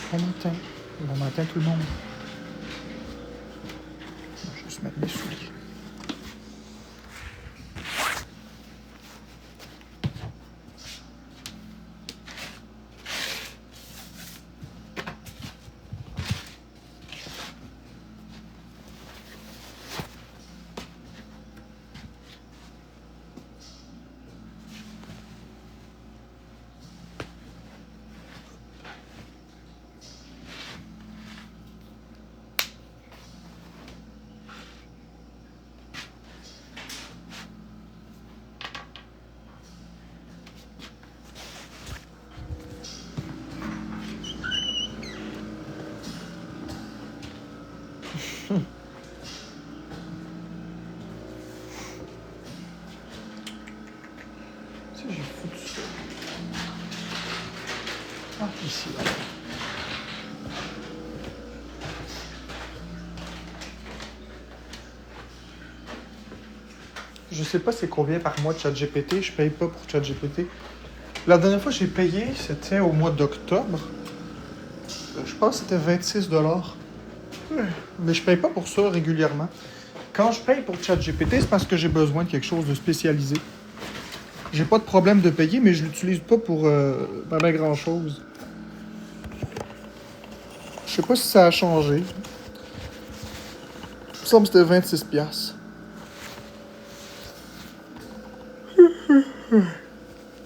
Bon matin. Bon matin tout le monde. Je vais juste mettre mes souliers. Si j'ai foutu ça. Ah, ici, là. Je sais pas c'est combien par mois de ChatGPT. Je paye pas pour ChatGPT. La dernière fois que j'ai payé, c'était au mois d'octobre. Je pense que c'était 26 $. Mais je paye pas pour ça régulièrement. Quand je paye pour ChatGPT, c'est parce que j'ai besoin de quelque chose de spécialisé. J'ai pas de problème de payer, mais je l'utilise pas pour pas grand chose. Je sais pas si ça a changé. Il me semble que c'était 26 $.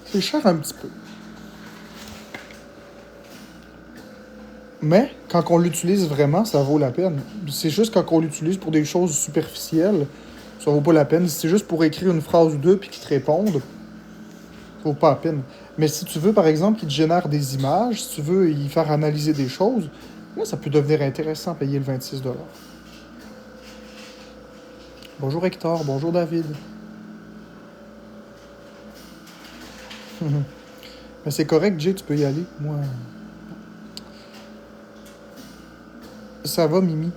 C'est cher un petit peu. Mais quand on l'utilise vraiment, ça vaut la peine. C'est juste quand on l'utilise pour des choses superficielles, ça vaut pas la peine. Si c'est juste pour écrire une phrase ou deux puis qu'il te réponde, ça vaut pas la peine. Mais si tu veux, par exemple, qu'il te génère des images, si tu veux y faire analyser des choses, là, ça peut devenir intéressant payer le 26 $. Bonjour Hector, bonjour David. Mais c'est correct, Jay, tu peux y aller. Moi, ça va, Mimi.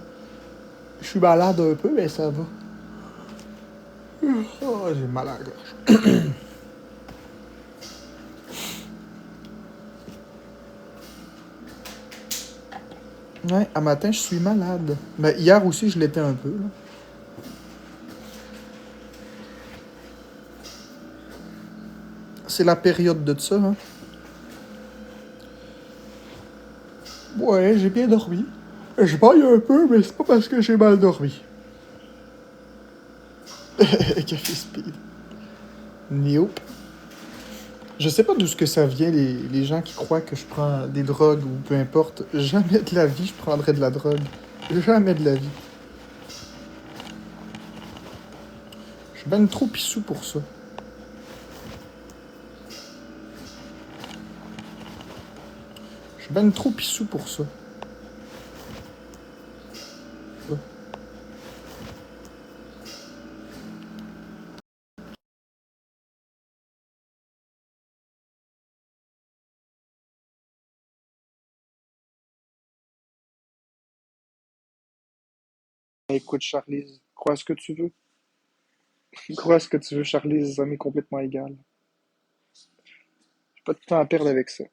Je suis malade un peu, mais ça va. Oh, j'ai mal à la gorge. Ouais, à matin, je suis malade. Mais hier aussi, je l'étais un peu. Là. C'est la période de ça, hein. Ouais, j'ai bien dormi. Je baille un peu, mais c'est pas parce que j'ai mal dormi. Café speed. Nope. Je sais pas d'où ce que ça vient, les gens qui croient que je prends des drogues ou peu importe. Jamais de la vie, je prendrais de la drogue. Jamais de la vie. Je suis ben trop pissou pour ça. Je suis ben trop pissou pour ça. Écoute, Charlize, crois ce que tu veux. Crois ce que tu veux, Charlize, ça m'est complètement égal. J'ai pas de temps à perdre avec ça.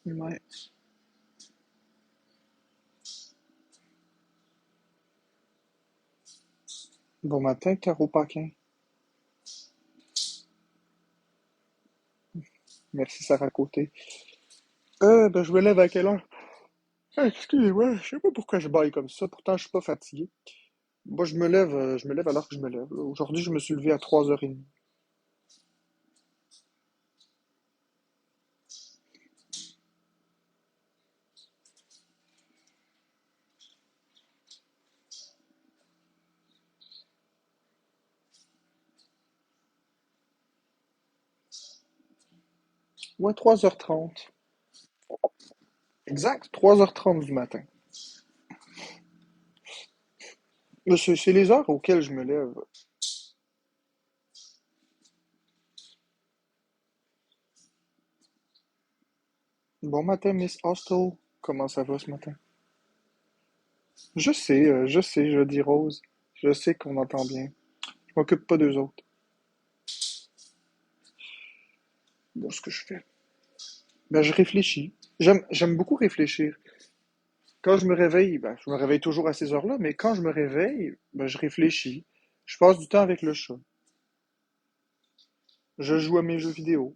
Ouais. Bon matin, Caro Paquin. Merci, Sarah Côté. Ben, je me lève à quelle heure? Excusez-moi, je sais pas pourquoi je baille comme ça, pourtant je suis pas fatigué. Moi, je me lève alors que je me lève. Là. Aujourd'hui, je me suis levé à 3h30. Ouais, 3h30. Exact, 3h30 du matin. Mais c'est les heures auxquelles je me lève. Bon matin, Miss Hostel. Comment ça va ce matin? Je sais, je dis Rose. Je sais qu'on entend bien. Je m'occupe pas d'eux autres. Bon, ce que je fais. Ben, je réfléchis. J'aime beaucoup réfléchir. Quand je me réveille, ben, je me réveille toujours à ces heures-là, mais quand je me réveille, ben, je réfléchis. Je passe du temps avec le chat. Je joue à mes jeux vidéo.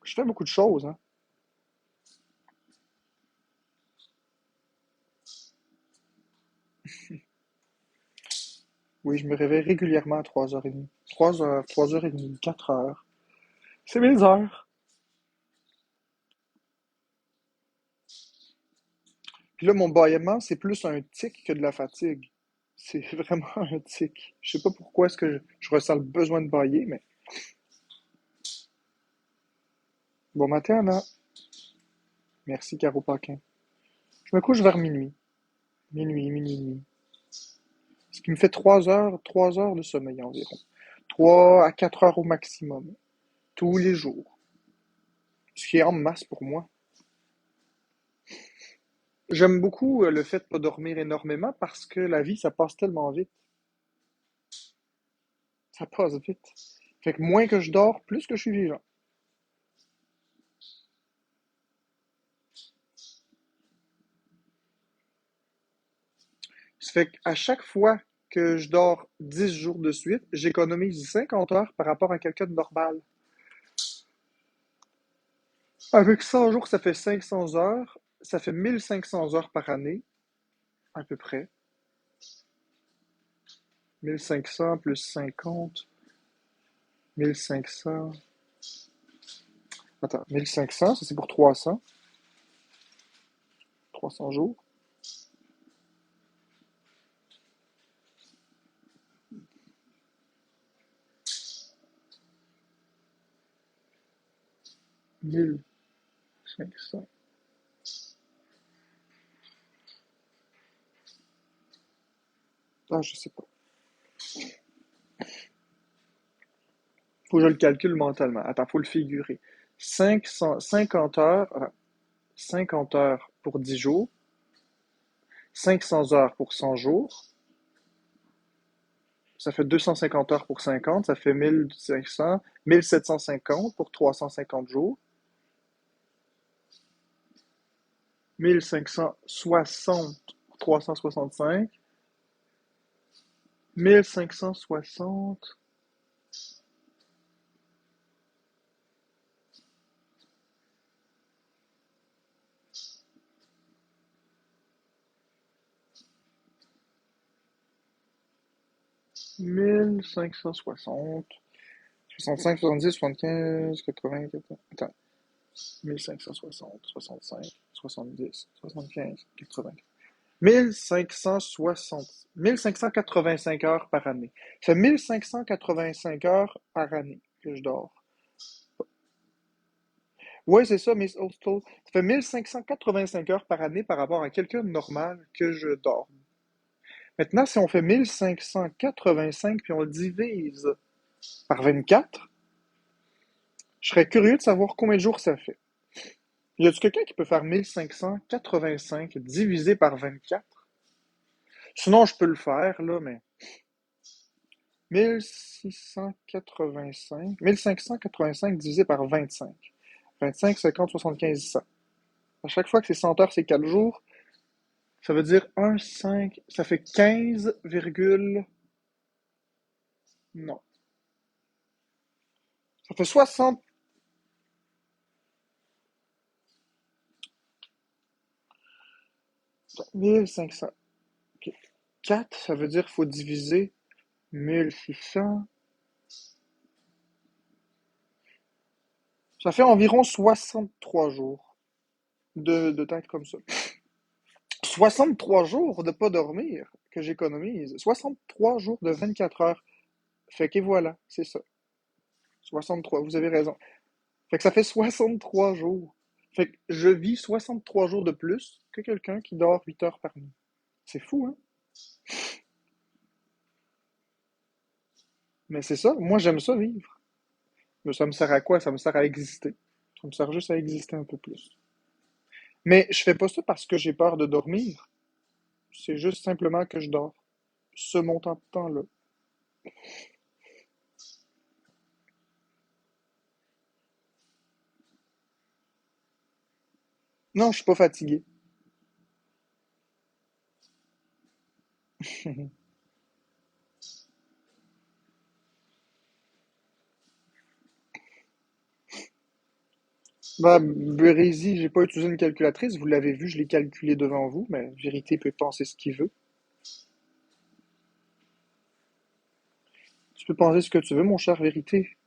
Je fais beaucoup de choses, hein. Oui, je me réveille régulièrement à 3h30. 3h, 3h30, 4h. C'est mes heures. Puis là, mon bâillement, c'est plus un tic que de la fatigue. C'est vraiment un tic. Je sais pas pourquoi est-ce que je ressens le besoin de bailler, mais bon matin, Anna. Merci, Caro Paquin. Je me couche vers minuit. Minuit. Ce qui me fait 3 heures de sommeil environ. 3 à 4 heures au maximum. Tous les jours. Ce qui est en masse pour moi. J'aime beaucoup le fait de pas dormir énormément parce que la vie, ça passe tellement vite. Ça passe vite. Fait que moins que je dors, plus que je suis vivant. Ça fait qu'à chaque fois que je dors 10 jours de suite, j'économise 50 heures par rapport à quelqu'un de normal. Avec 100 jours, ça fait 500 heures. Ça fait 1500 heures par année, à peu près. 1500 plus 50. 1500. Attends, 1500, ça c'est pour 300. 300 jours. 1500. Ah, je sais pas. Faut que je le calcule mentalement. Attends, faut le figurer. 50 heures, 50 heures pour 10 jours, 500 heures pour 100 jours, ça fait 250 heures pour 50, ça fait 1500, 1750 pour 350 jours, 1560 pour 365, 1560, 1560, 65, 70, 75, 80, attends, 1560, 65, 70, 75, 80. 1560, 1585 heures par année. Ça fait 1585 heures par année que je dors. Ouais, c'est ça, Miss Hostel. Ça fait 1585 heures par année par rapport à quelqu'un de normal que je dors. Maintenant, si on fait 1585 puis on le divise par 24, je serais curieux de savoir combien de jours ça fait. Y a-t-il quelqu'un qui peut faire 1585 divisé par 24? Sinon, je peux le faire, là, mais 1685, 1585 divisé par 25. 25, 50, 75, 100. À chaque fois que c'est 100 heures, c'est 4 jours. Ça veut dire 1, 5, ça fait 15, non. Ça fait 60, 1500. Ok. 4, ça veut dire qu'il faut diviser 1600. Ça fait environ 63 jours de temps comme ça. 63 jours de pas dormir que j'économise. 63 jours de 24 heures. Fait que voilà, c'est ça. 63, vous avez raison. Fait que ça fait 63 jours. Fait que je vis 63 jours de plus que quelqu'un qui dort 8 heures par nuit. C'est fou, hein? Mais c'est ça, moi j'aime ça vivre. Mais ça me sert à quoi? Ça me sert à exister. Ça me sert juste à exister un peu plus. Mais je fais pas ça parce que j'ai peur de dormir. C'est juste simplement que je dors. Ce montant de temps-là. Non, je suis pas fatigué. Bah, Bérézy, j'ai pas utilisé une calculatrice. Vous l'avez vu, je l'ai calculé devant vous, mais vérité peut penser ce qu'il veut. Tu peux penser ce que tu veux, mon cher vérité.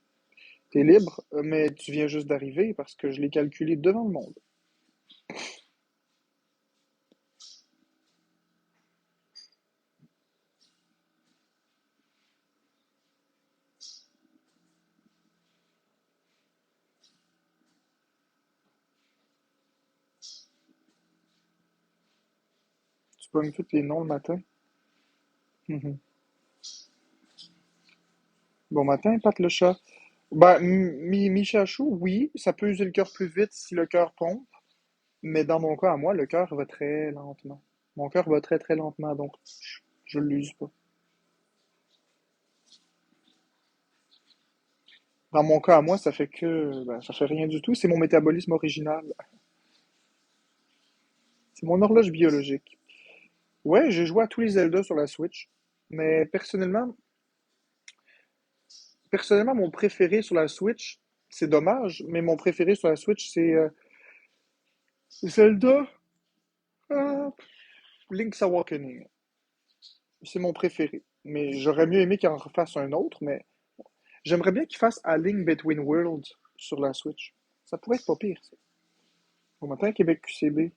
T'es libre, mais tu viens juste d'arriver parce que je l'ai calculé devant le monde. Tu pognes tous les noms le matin. Mhm. Bon matin, Pat le chat. Bah, Michachou, oui, ça peut user le cœur plus vite si le cœur pompe, mais dans mon cas, à moi, le cœur va très lentement. Mon cœur va très très lentement, donc je l'use pas. Dans mon cas, à moi, ça fait que, ben, ça fait rien du tout. C'est mon métabolisme original. C'est mon horloge biologique. Ouais, j'ai joué à tous les Zelda sur la Switch, mais personnellement, mon préféré sur la Switch, c'est dommage, mais mon préféré sur la Switch, c'est Zelda euh, Link's Awakening. C'est mon préféré. Mais j'aurais mieux aimé qu'il en refasse un autre, mais j'aimerais bien qu'il fasse A Link Between Worlds sur la Switch. Ça pourrait être pas pire, ça. Bon matin, Québec QCB.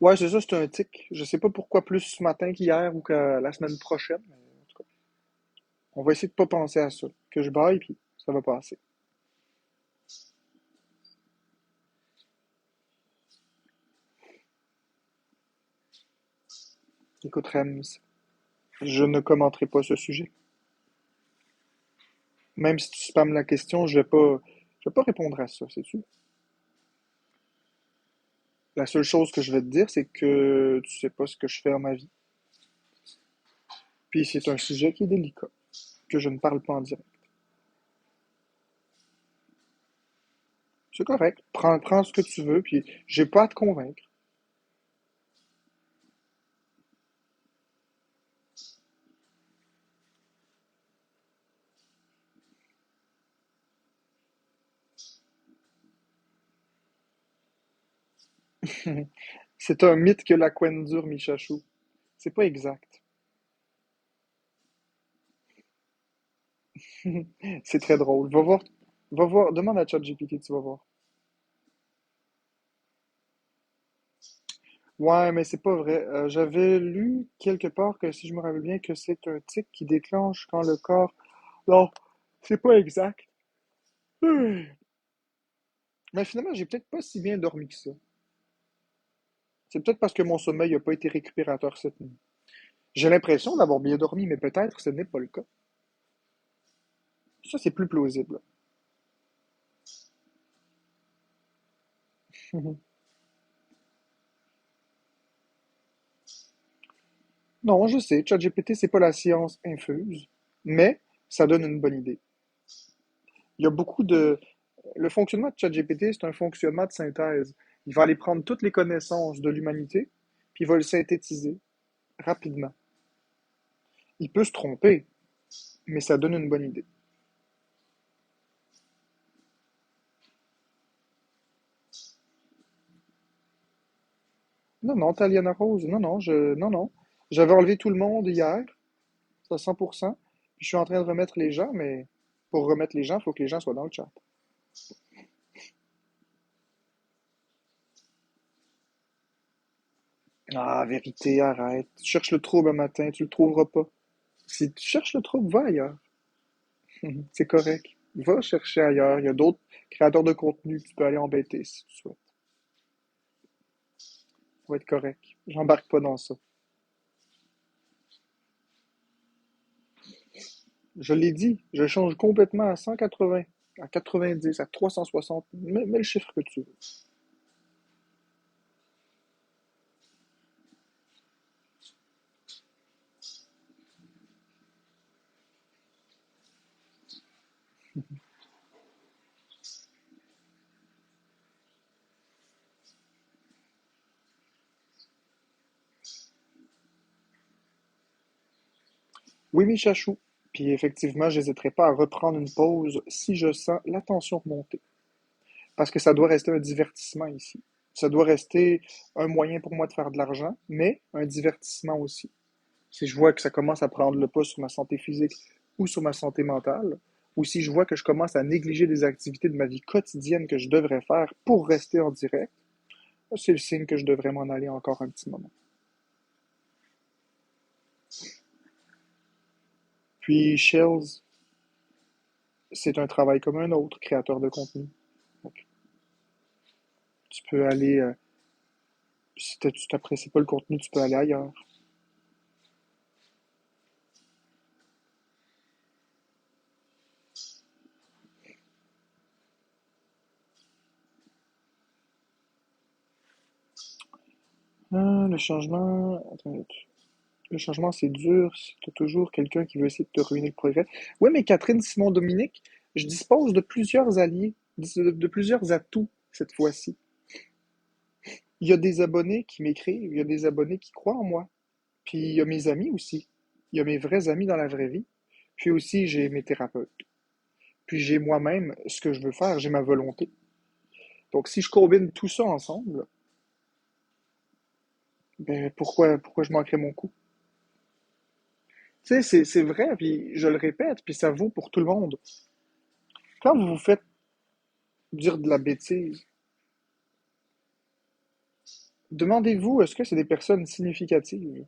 Ouais, c'est ça, c'est un tic. Je sais pas pourquoi plus ce matin qu'hier ou que la semaine prochaine, mais en tout cas, on va essayer de pas penser à ça. Que je baille, puis ça va passer. Écoute, Rems, je ne commenterai pas ce sujet. Même si tu spammes la question, je vais pas répondre à ça, sais-tu? La seule chose que je vais te dire, c'est que tu sais pas ce que je fais dans ma vie. Puis c'est un sujet qui est délicat, que je ne parle pas en direct. C'est correct. Prends ce que tu veux, puis j'ai pas à te convaincre. C'est un mythe que la couenne dure, Michachou. C'est pas exact. C'est très drôle. Va voir, demande à ChatGPT, tu vas voir. Ouais, mais c'est pas vrai. J'avais lu quelque part que, si je me rappelle bien, que c'est un tic qui déclenche quand le corps... Non, c'est pas exact. Mais finalement, j'ai peut-être pas si bien dormi que ça. C'est peut-être parce que mon sommeil n'a pas été récupérateur cette nuit. J'ai l'impression d'avoir bien dormi, mais peut-être ce n'est pas le cas. Ça, c'est plus plausible. Non, je sais, ChatGPT, c'est pas la science infuse, mais ça donne une bonne idée. Il y a beaucoup de... Le fonctionnement de ChatGPT, c'est un fonctionnement de synthèse. Il va aller prendre toutes les connaissances de l'humanité, puis il va le synthétiser rapidement. Il peut se tromper, mais ça donne une bonne idée. Non, non, Taliana Rose, non, non. J'avais enlevé tout le monde hier, à 100%, puis je suis en train de remettre les gens, mais pour remettre les gens, il faut que les gens soient dans le chat. Ah, vérité, arrête. Tu cherches le trouble un matin, tu le trouveras pas. Si tu cherches le trouble, va ailleurs. C'est correct. Va chercher ailleurs. Il y a d'autres créateurs de contenu que tu peux aller embêter si tu souhaites. Ça va être correct. J'embarque pas dans ça. Je l'ai dit, je change complètement à 180, à 90, à 360, mets le chiffre que tu veux. Oui, mes chachous. Puis effectivement, j'hésiterai pas à reprendre une pause si je sens la tension remonter. Parce que ça doit rester un divertissement ici. Ça doit rester un moyen pour moi de faire de l'argent, mais un divertissement aussi. Si je vois que ça commence à prendre le pas sur ma santé physique ou sur ma santé mentale, ou si je vois que je commence à négliger des activités de ma vie quotidienne que je devrais faire pour rester en direct, c'est le signe que je devrais m'en aller encore un petit moment. Puis Shells, c'est un travail comme un autre, créateur de contenu. Donc, tu peux aller, si tu t'apprécies pas le contenu, tu peux aller ailleurs. Le changement, attends, le changement c'est dur si t'as toujours quelqu'un qui veut essayer de te ruiner le progrès. Oui, mais Catherine Simon Dominique, je dispose de plusieurs alliés, de plusieurs atouts cette fois-ci. Il y a des abonnés qui m'écrivent, il y a des abonnés qui croient en moi. Puis il y a mes amis aussi. Il y a mes vrais amis dans la vraie vie. Puis aussi, j'ai mes thérapeutes. Puis j'ai moi-même ce que je veux faire, j'ai ma volonté. Donc si je combine tout ça ensemble, ben pourquoi je manquerais mon coup? Tu sais, c'est vrai, puis je le répète, puis ça vaut pour tout le monde. Quand vous vous faites dire de la bêtise, demandez-vous, est-ce que c'est des personnes significatives?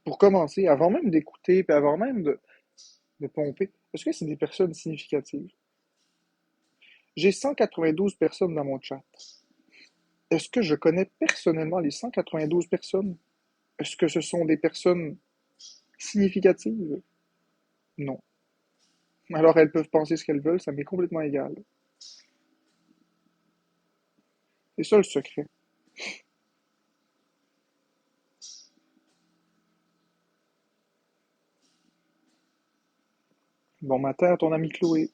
Pour commencer, avant même d'écouter, puis avant même de pomper, est-ce que c'est des personnes significatives? J'ai 192 personnes dans mon chat. Est-ce que je connais personnellement les 192 personnes? Est-ce que ce sont des personnes significatives? Non. Alors elles peuvent penser ce qu'elles veulent, ça m'est complètement égal. C'est ça le secret. Bon matin à ton ami Chloé.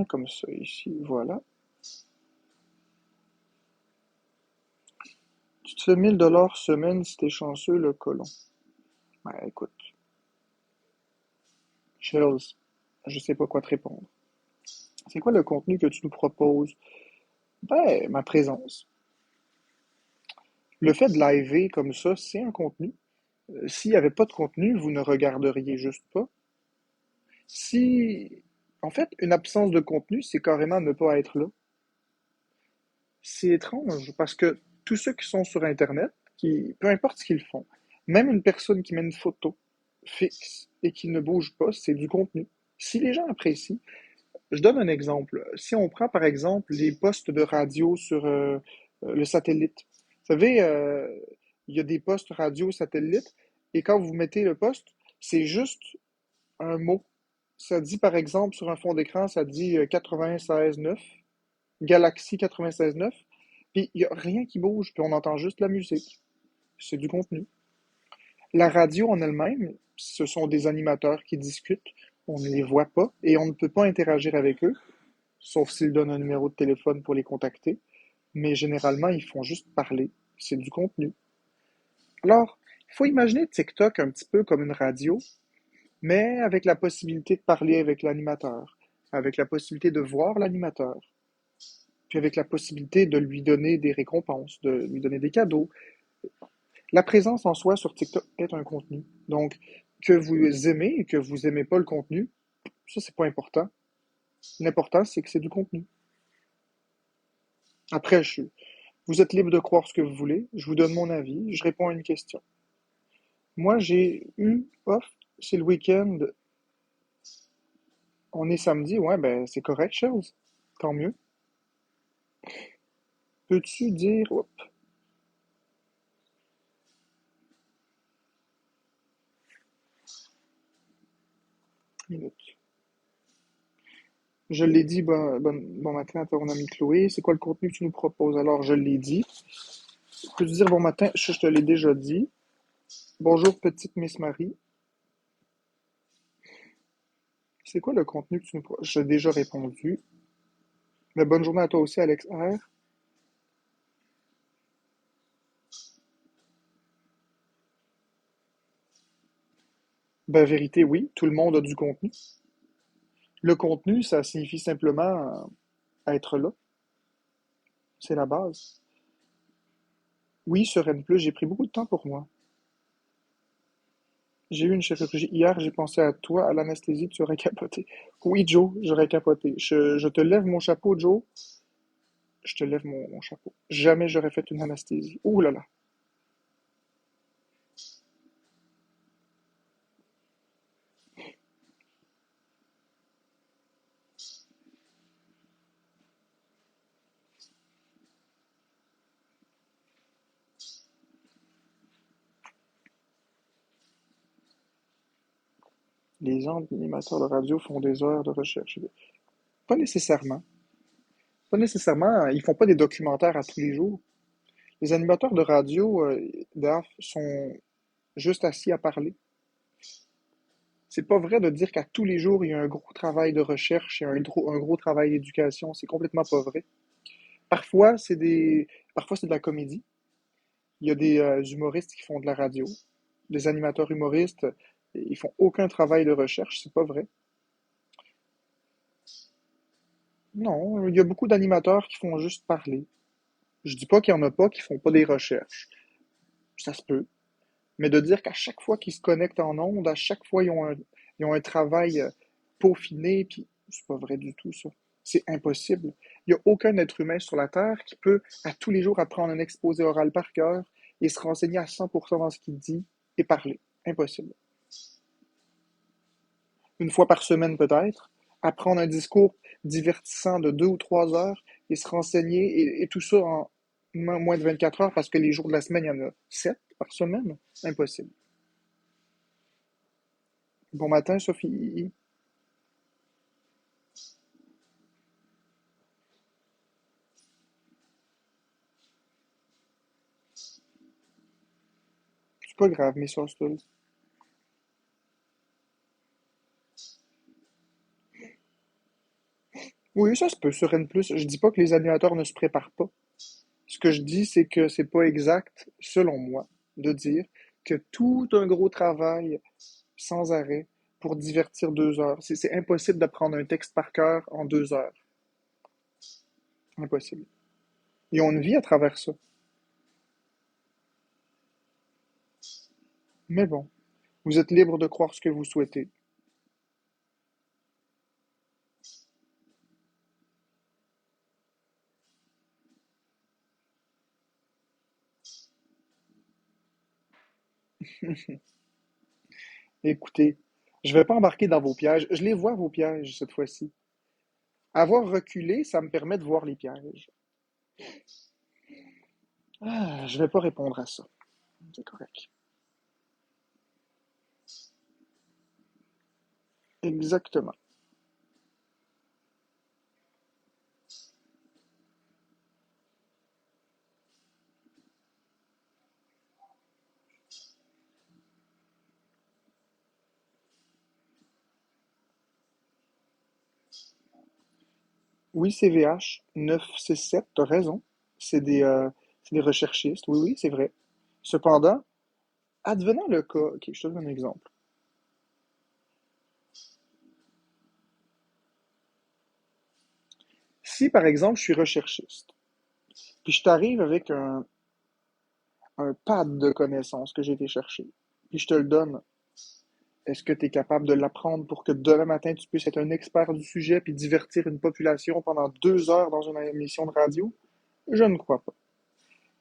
Comme ça ici, voilà. Tu te fais 1000 $ semaine si t'es chanceux, le colon. Ouais, écoute, Shells, je sais pas quoi te répondre. C'est quoi le contenu que tu nous proposes? Ben, ma présence. Le fait de liver comme ça, c'est un contenu. S'il n'y avait pas de contenu, vous ne regarderiez juste pas. Si, en fait, une absence de contenu, c'est carrément ne pas être là. C'est étrange parce que tous ceux qui sont sur Internet, peu importe ce qu'ils font, même une personne qui met une photo fixe et qui ne bouge pas, c'est du contenu. Si les gens apprécient, je donne un exemple. Si on prend par exemple les postes de radio sur le satellite, vous savez, il y a des postes radio satellite et quand vous mettez le poste, c'est juste un mot. Ça dit par exemple sur un fond d'écran, ça dit 96.9, Galaxy 96.9, puis il n'y a rien qui bouge, puis on entend juste la musique. C'est du contenu. La radio en elle-même, ce sont des animateurs qui discutent, on ne les voit pas et on ne peut pas interagir avec eux, sauf s'ils donnent un numéro de téléphone pour les contacter, mais généralement ils font juste parler. C'est du contenu. Alors, il faut imaginer TikTok un petit peu comme une radio, mais avec la possibilité de parler avec l'animateur, avec la possibilité de voir l'animateur, puis avec la possibilité de lui donner des récompenses, de lui donner des cadeaux. La présence en soi sur TikTok est un contenu. Donc, que vous aimez et que vous aimez pas le contenu, ça, c'est pas important. L'important, c'est que c'est du contenu. Après, vous êtes libre de croire ce que vous voulez. Je vous donne mon avis. Je réponds à une question. Moi, j'ai eu off. C'est le week-end. On est samedi. Ouais, ben, c'est correct, Charles. Tant mieux. Peux-tu dire... Oups, une minute. Je l'ai dit, bon matin à ton ami Chloé. C'est quoi le contenu que tu nous proposes? Alors, je l'ai dit. Peux-tu dire bon matin? Je te l'ai déjà dit. Bonjour, petite Miss Marie. C'est quoi le contenu que tu nous proposes? J'ai déjà répondu. Mais bonne journée à toi aussi, Alex R. Ben, vérité, oui, tout le monde a du contenu. Le contenu, ça signifie simplement être là. C'est la base. Oui, sur N+, j'ai pris beaucoup de temps pour moi. J'ai eu une chirurgie hier, j'ai pensé à toi, à l'anesthésie, tu aurais capoté. Oui, Joe, j'aurais capoté. Je te lève mon chapeau, Joe. Je te lève mon chapeau. Jamais j'aurais fait une anesthésie. Ouh là là. Les animateurs de radio font des heures de recherche. Pas nécessairement. Pas nécessairement. Ils font pas des documentaires à tous les jours. Les animateurs de radio, DAF, sont juste assis à parler. C'est pas vrai de dire qu'à tous les jours, il y a un gros travail de recherche et un gros travail d'éducation. C'est complètement pas vrai. Parfois, parfois, c'est de la comédie. Il y a des humoristes qui font de la radio. Des animateurs humoristes, ils font aucun travail de recherche. C'est pas vrai. Non, il y a beaucoup d'animateurs qui font juste parler. Je dis pas qu'il y en a pas qui font pas des recherches. Ça se peut. Mais de dire qu'à chaque fois qu'ils se connectent en ondes, à chaque fois ils ont un travail peaufiné, puis c'est pas vrai du tout, ça. C'est impossible. Il n'y a aucun être humain sur la Terre qui peut, à tous les jours, apprendre un exposé oral par cœur et se renseigner à 100% dans ce qu'il dit et parler. Impossible. Une fois par semaine peut-être, apprendre un discours divertissant de 2 ou 3 heures et se renseigner, et tout ça en moins de 24 heures parce que les jours de la semaine, il y en a 7 par semaine. Impossible. Bon matin, Sophie. C'est pas grave, Miss Hostel. Oui, ça se peut sur N+. Je dis pas que les animateurs ne se préparent pas. Ce que je dis, c'est que c'est pas exact, selon moi, de dire que tout un gros travail sans arrêt pour divertir 2 heures. C'est impossible d'apprendre un texte par cœur en 2 heures. Impossible. Et on vit à travers ça. Mais bon, vous êtes libre de croire ce que vous souhaitez. Écoutez, je vais pas embarquer dans vos pièges. Je les vois, vos pièges, cette fois-ci. Avoir reculé, ça me permet de voir les pièges. Ah, je vais pas répondre à ça. C'est correct. Exactement. Oui, CVH 967, t'as raison. C'est c'est des recherchistes. Oui, oui, c'est vrai. Cependant, advenant le cas, ok, je te donne un exemple. Si, par exemple, je suis recherchiste, puis je t'arrive avec un pad de connaissances que j'ai été chercher, puis je te le donne, est-ce que tu es capable de l'apprendre pour que demain matin, tu puisses être un expert du sujet puis divertir une population pendant 2 heures dans une émission de radio? Je ne crois pas.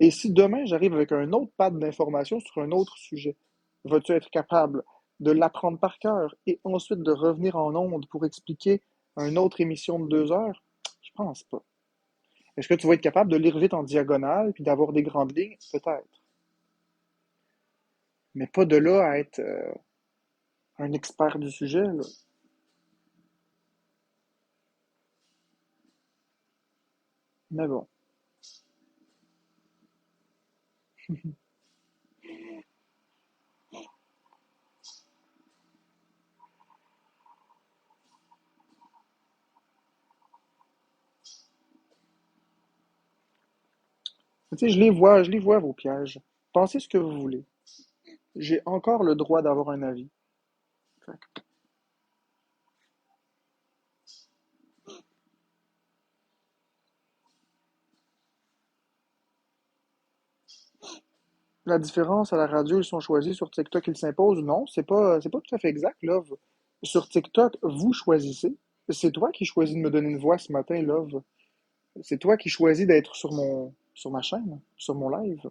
Et si demain, j'arrive avec un autre pad d'informations sur un autre sujet, vas-tu être capable de l'apprendre par cœur et ensuite de revenir en ondes pour expliquer une autre émission de 2 heures? Je pense pas. Est-ce que tu vas être capable de lire vite en diagonale puis d'avoir des grandes lignes? Peut-être. Mais pas de là à être un expert du sujet, là. Mais bon. Tu sais, je les vois vos pièges. Pensez ce que vous voulez. J'ai encore le droit d'avoir un avis. Fait que la différence à la radio, ils sont choisis sur TikTok, ils s'imposent. Non, c'est pas tout à fait exact, Love. Sur TikTok, vous choisissez. C'est toi qui choisis de me donner une voix ce matin, Love. C'est toi qui choisis d'être sur ma chaîne, sur mon live.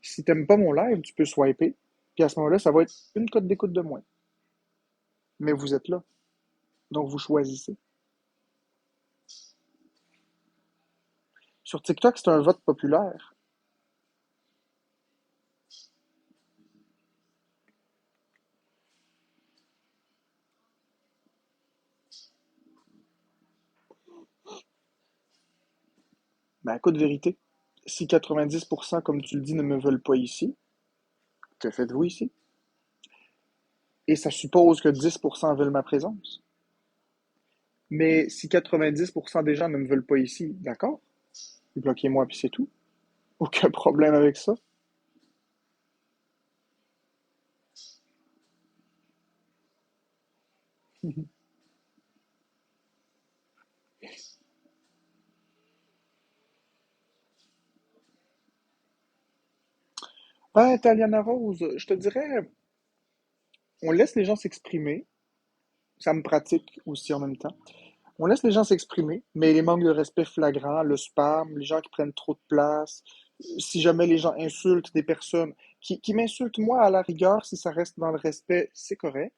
Si t'aimes pas mon live, tu peux swiper. Puis à ce moment-là, ça va être une cote d'écoute de moins. Mais vous êtes là. Donc vous choisissez. Sur TikTok, c'est un vote populaire. Ben, écoute, vérité. Si 90%, comme tu le dis, ne me veulent pas ici, que faites-vous ici? Et ça suppose que 10% veulent ma présence. Mais si 90% des gens ne me veulent pas ici, d'accord? Bloquez-moi, puis c'est tout. Aucun problème avec ça. Ah, Taliana Rose, je te dirais, on laisse les gens s'exprimer. Ça me pratique aussi en même temps. On laisse les gens s'exprimer, mais les manques de respect flagrants, le spam, les gens qui prennent trop de place, si jamais les gens insultent des personnes qui m'insultent moi à la rigueur, si ça reste dans le respect, c'est correct.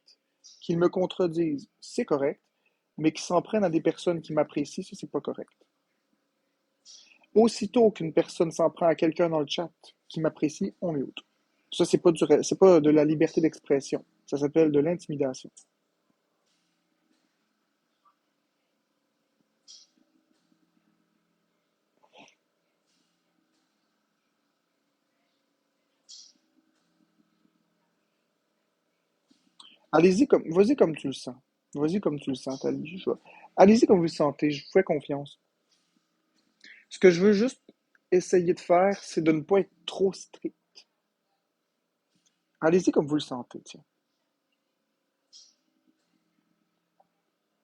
Qu'ils me contredisent, c'est correct. Mais qu'ils s'en prennent à des personnes qui m'apprécient, ça, c'est pas correct. Aussitôt qu'une personne s'en prend à quelqu'un dans le chat qui m'apprécie, on mute. Ça, c'est pas de la liberté d'expression. Ça s'appelle de l'intimidation. Vas-y comme tu le sens. Vas-y comme tu le sens, Tali. Allez-y comme vous le sentez, je vous fais confiance. Ce que je veux juste essayer de faire, c'est de ne pas être trop strict. Allez-y comme vous le sentez, tiens.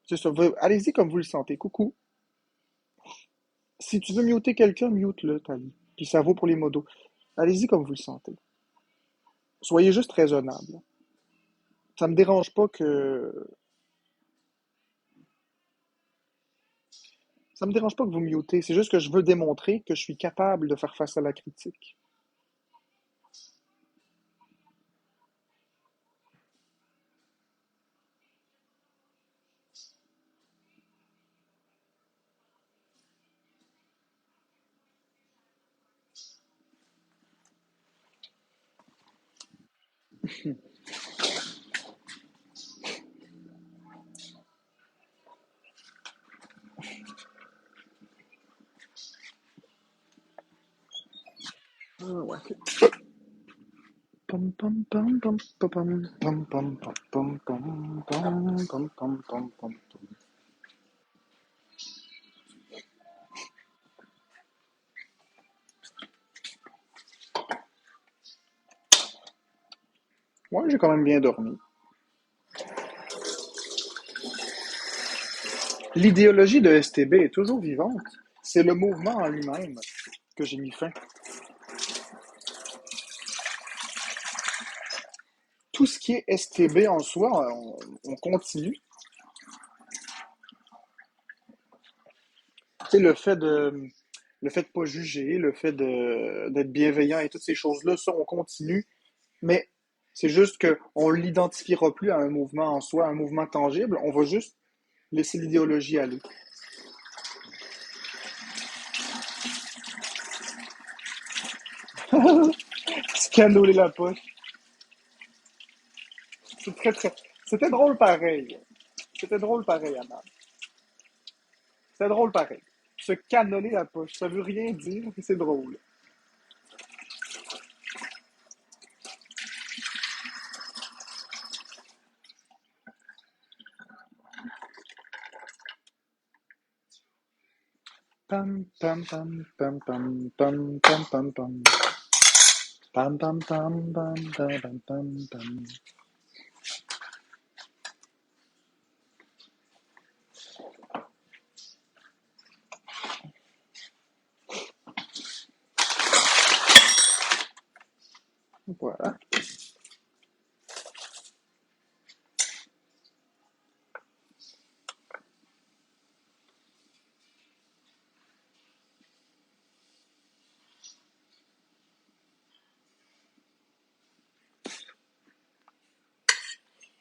C'est ça. Allez-y comme vous le sentez. Coucou. Si tu veux muter quelqu'un, mute-le, Tali. Puis ça vaut pour les modos. Allez-y comme vous le sentez. Soyez juste raisonnable. Ça me dérange pas que. Ça me dérange pas que vous mutez. C'est juste que je veux démontrer que je suis capable de faire face à la critique. Ah, ouais, ok. Pom pom pom pom pom pom pom pom pom pom pom pom pom pom pom. Ouais, j'ai quand même bien dormi. L'idéologie de STB est toujours vivante. C'est le mouvement en lui-même que j'ai mis fin. Tout ce qui est STB en soi, on continue. Tu sais, le fait de pas juger, d'être bienveillant et toutes ces choses-là, ça, on continue. Mais c'est juste qu'on ne l'identifiera plus à un mouvement en soi, un mouvement tangible. On va juste laisser l'idéologie aller. Scanoler la poche. C'est très, très... C'était drôle pareil. C'était drôle pareil, Anna. C'était drôle pareil. Se canoler la poche, ça veut rien dire, mais c'est drôle. Pam, pam, pam, pam, pam, pam, pam, pam, pam. Pam, pam, pam, pam, pam, pam, pam, pam. Voilà.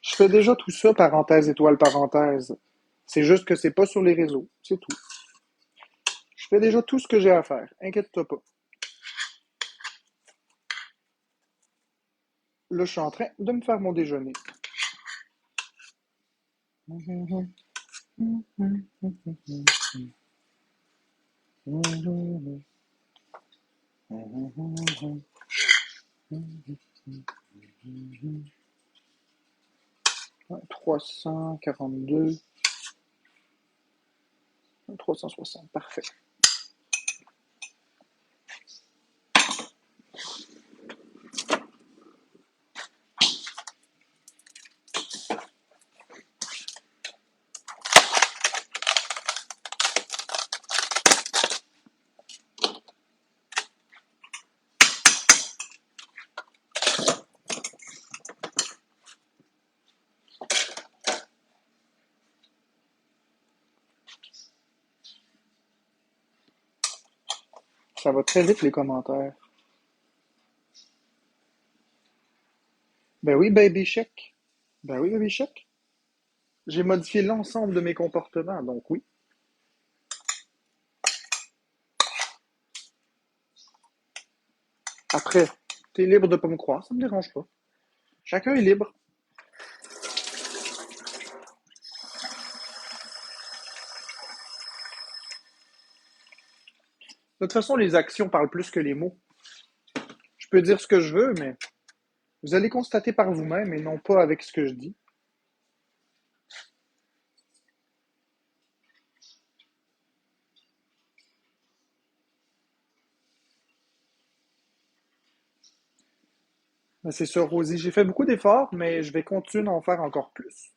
Je fais déjà tout ça, parenthèse, étoile, parenthèse. C'est juste que c'est pas sur les réseaux. C'est tout. Je fais déjà tout ce que j'ai à faire. Inquiète-toi pas. Là, je suis en train de me faire mon déjeuner. Ouais, 342, 360, parfait. Ça va très vite les commentaires. Ben oui, Baby Check. Ben oui, Baby Check. J'ai modifié l'ensemble de mes comportements, donc oui. Après, t'es libre de pas me croire, ça me dérange pas. Chacun est libre. De toute façon, les actions parlent plus que les mots. Je peux dire ce que je veux, mais vous allez constater par vous-même et non pas avec ce que je dis. Ben, c'est sûr, Rosie, j'ai fait beaucoup d'efforts, mais je vais continuer d'en faire encore plus.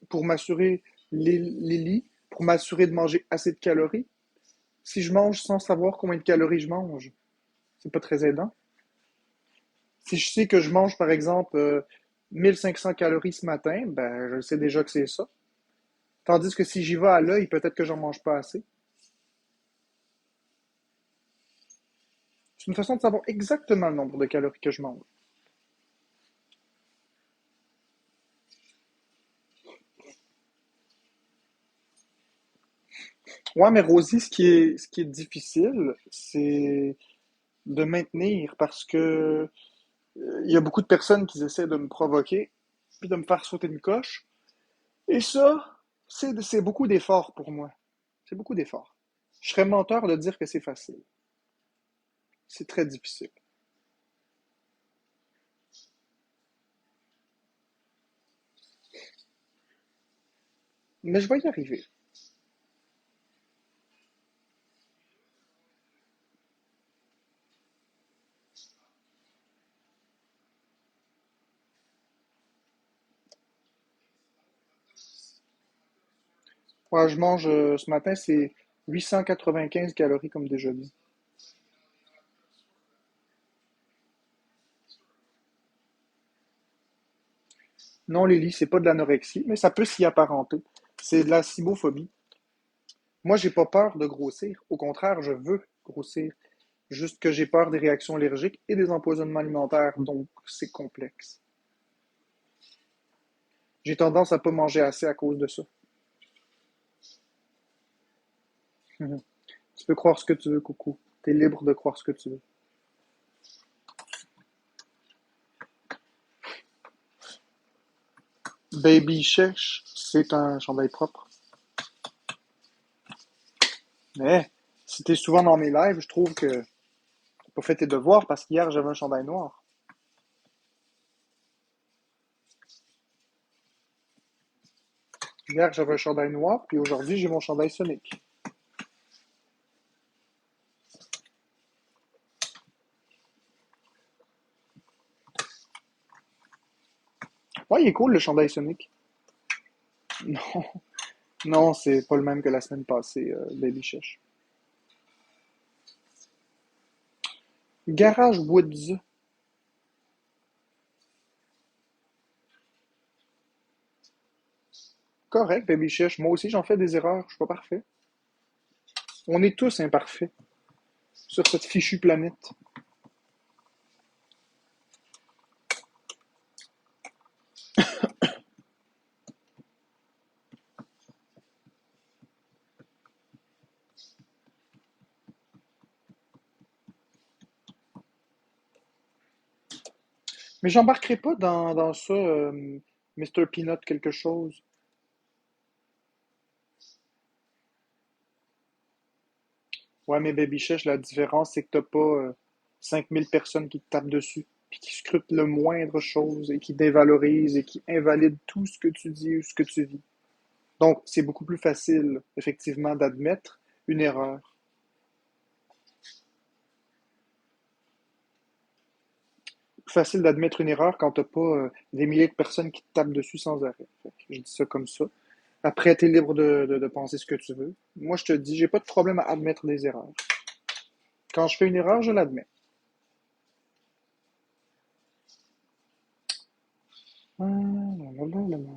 Pour m'assurer les lits, pour m'assurer de manger assez de calories. Si je mange sans savoir combien de calories je mange, c'est pas très aidant. Si je sais que je mange, par exemple, 1500 calories ce matin, ben, je sais déjà que c'est ça. Tandis que si j'y vais à l'œil, peut-être que j'en mange pas assez. C'est une façon de savoir exactement le nombre de calories que je mange. Ouais, mais Rosie, ce qui est difficile, c'est de maintenir parce que il y a beaucoup de personnes qui essaient de me provoquer puis de me faire sauter une coche. Et ça, c'est beaucoup d'efforts pour moi. C'est beaucoup d'efforts. Je serais menteur de dire que c'est facile. C'est très difficile. Mais je vais y arriver. Ouais, je mange ce matin, c'est 895 calories comme déjeuner. Non, Lily, c'est pas de l'anorexie, mais ça peut s'y apparenter. C'est de la cybophobie. Moi, j'ai pas peur de grossir. Au contraire, je veux grossir. Juste que j'ai peur des réactions allergiques et des empoisonnements alimentaires, donc c'est complexe. J'ai tendance à pas manger assez à cause de ça. Mhm. Tu peux croire ce que tu veux, coucou. T'es libre de croire ce que tu veux. Baby Chèche, c'est un chandail propre. Mais si t'es souvent dans mes lives, je trouve que t'as pas fait tes devoirs parce qu'hier j'avais un chandail noir. Hier j'avais un chandail noir, puis aujourd'hui j'ai mon chandail Sonic. Ouais, il est cool le chandail Sonic. Non, non, c'est pas le même que la semaine passée, Baby Chèche. Garage Woods. Correct, Baby Chèche. Moi aussi j'en fais des erreurs, je suis pas parfait. On est tous imparfaits sur cette fichue planète. Mais j'embarquerai pas dans ça, Mr. Peanut quelque chose. Ouais, mais Baby Chèche, la différence, c'est que t'as pas 5000 personnes qui te tapent dessus, puis qui scrutent le moindre chose, et qui dévalorisent, et qui invalident tout ce que tu dis ou ce que tu vis. Donc, c'est beaucoup plus facile, effectivement, d'admettre une erreur. Plus facile d'admettre une erreur quand t'as pas des milliers de personnes qui te tapent dessus sans arrêt. Fait que je dis ça comme ça. Après, t'es libre de penser ce que tu veux. Moi, je te dis, j'ai pas de problème à admettre des erreurs. Quand je fais une erreur, je l'admets. Ah, là, là, là, là, là.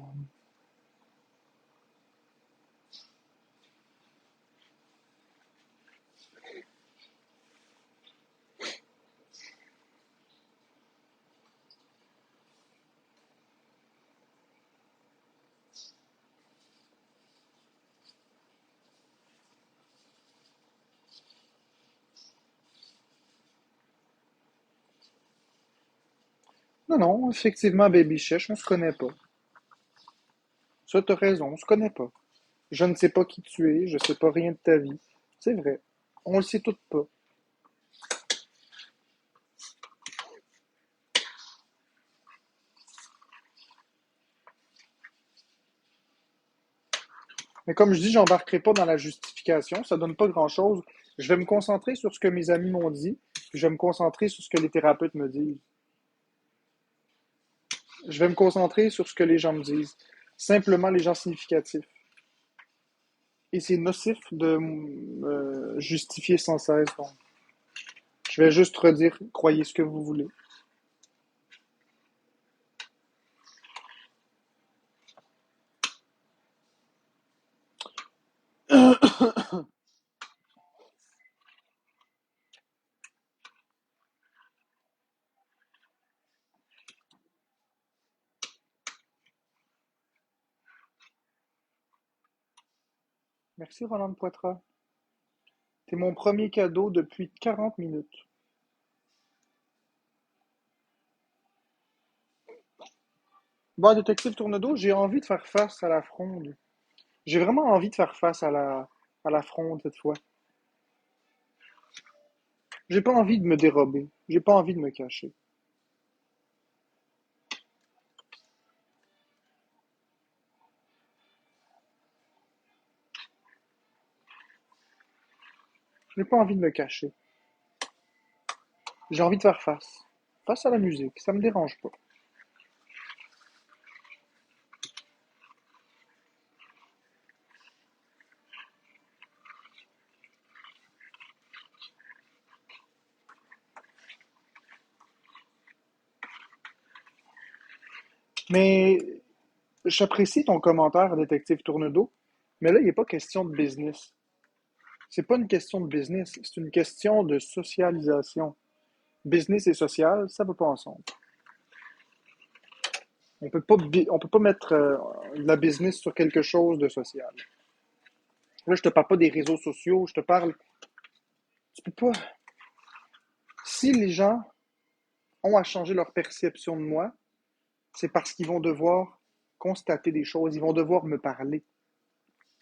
Non, non, effectivement, Baby Chèche, on se connaît pas. Ça, t'as raison, on se connaît pas. Je ne sais pas qui tu es, je sais pas rien de ta vie. C'est vrai. On le sait toutes pas. Mais comme je dis, j'embarquerai pas dans la justification, ça donne pas grand-chose. Je vais me concentrer sur ce que mes amis m'ont dit, puis je vais me concentrer sur ce que les thérapeutes me disent. Je vais me concentrer sur ce que les gens me disent. Simplement les gens significatifs. Et c'est nocif de me justifier sans cesse. Donc, je vais juste redire, croyez ce que vous voulez. Merci Roland Poitras. T'es mon premier cadeau depuis 40 minutes. Bon, détective Tournedos, j'ai envie de faire face à la fronde. J'ai vraiment envie de faire face à la fronde cette fois. J'ai pas envie de me dérober. J'ai pas envie de me cacher. J'ai pas envie de me cacher. J'ai envie de faire face. Face à la musique, ça me dérange pas. Mais j'apprécie ton commentaire, détective Tournedos. Mais là, il n'est pas question de business. C'est pas une question de business, c'est une question de socialisation. Business et social, ça va pas ensemble. On peut pas mettre de la business sur quelque chose de social. Là, je te parle pas des réseaux sociaux, je te parle. Tu peux pas. Si les gens ont à changer leur perception de moi, c'est parce qu'ils vont devoir constater des choses, ils vont devoir me parler.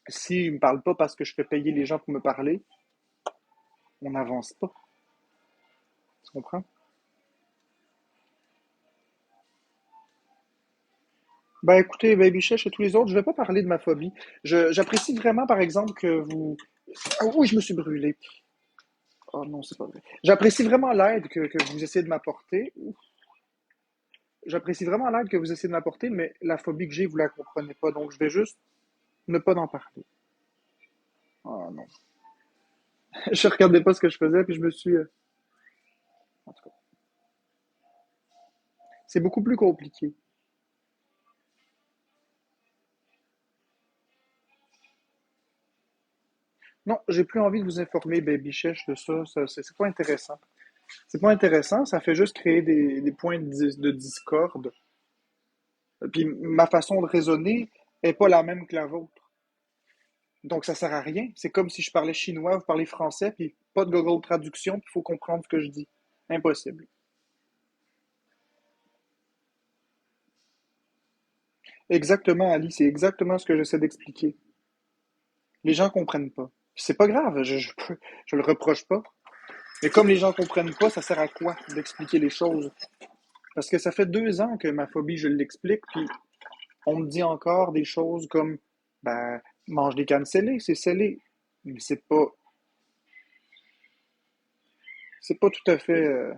S'ils ne me parlent pas parce que je fais payer les gens pour me parler, on n'avance pas. Tu comprends? Ben écoutez, Baby Chef et tous les autres, je ne vais pas parler de ma phobie. J'apprécie vraiment, par exemple, que vous. Ah oui, je me suis brûlé. Oh non, c'est pas vrai. J'apprécie vraiment l'aide que vous essayez de m'apporter. J'apprécie vraiment l'aide que vous essayez de m'apporter, mais la phobie que j'ai, vous la comprenez pas. Donc, je vais juste ne pas en parler. Oh non. Je regardais pas ce que je faisais, puis je me suis. En tout cas, c'est beaucoup plus compliqué. Non, j'ai plus envie de vous informer, Baby Chef, de ça. C'est pas intéressant. C'est pas intéressant, ça fait juste créer des points de discorde. Puis ma façon de raisonner est pas la même que la vôtre. Donc ça sert à rien. C'est comme si je parlais chinois, vous parlez français, puis pas de Google Traduction, puis il faut comprendre ce que je dis. Impossible. Exactement, Ali, c'est exactement ce que j'essaie d'expliquer. Les gens comprennent pas. C'est pas grave, je le reproche pas. Mais comme les gens comprennent pas, ça sert à quoi d'expliquer les choses? Parce que ça fait 2 ans que ma phobie, je l'explique, puis on me dit encore des choses comme, ben, mange des cannes scellées, c'est scellé. Mais c'est pas tout à fait,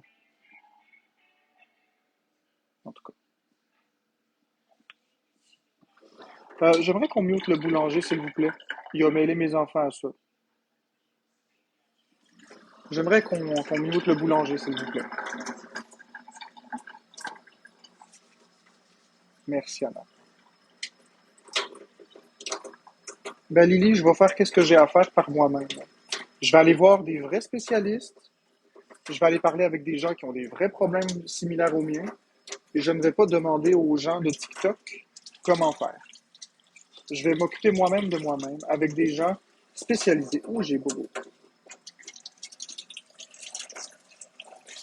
en tout cas. J'aimerais qu'on mute le boulanger, s'il vous plaît. Il a mêlé mes enfants à ça. J'aimerais qu'on mute le boulanger, s'il vous plaît. Merci, Anna. Ben, Lily, je vais faire qu'est-ce que j'ai à faire par moi-même. Je vais aller voir des vrais spécialistes. Je vais aller parler avec des gens qui ont des vrais problèmes similaires aux miens. Et je ne vais pas demander aux gens de TikTok comment faire. Je vais m'occuper moi-même avec des gens spécialisés. Oh, j'ai beau.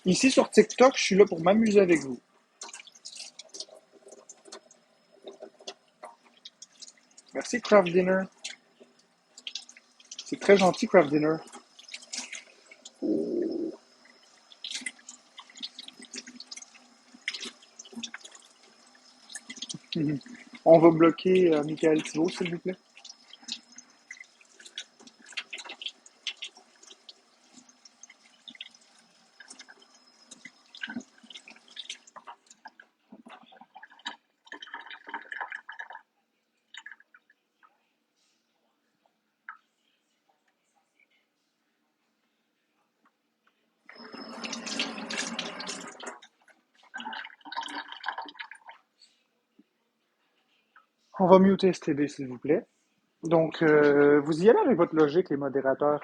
Ici sur TikTok, je suis là pour m'amuser avec vous. Merci Craft Dinner. C'est très gentil Craft Dinner. On va bloquer Michael Thibault, s'il vous plaît. On va muter STB, s'il vous plaît. Donc, vous y allez avec votre logique, les modérateurs.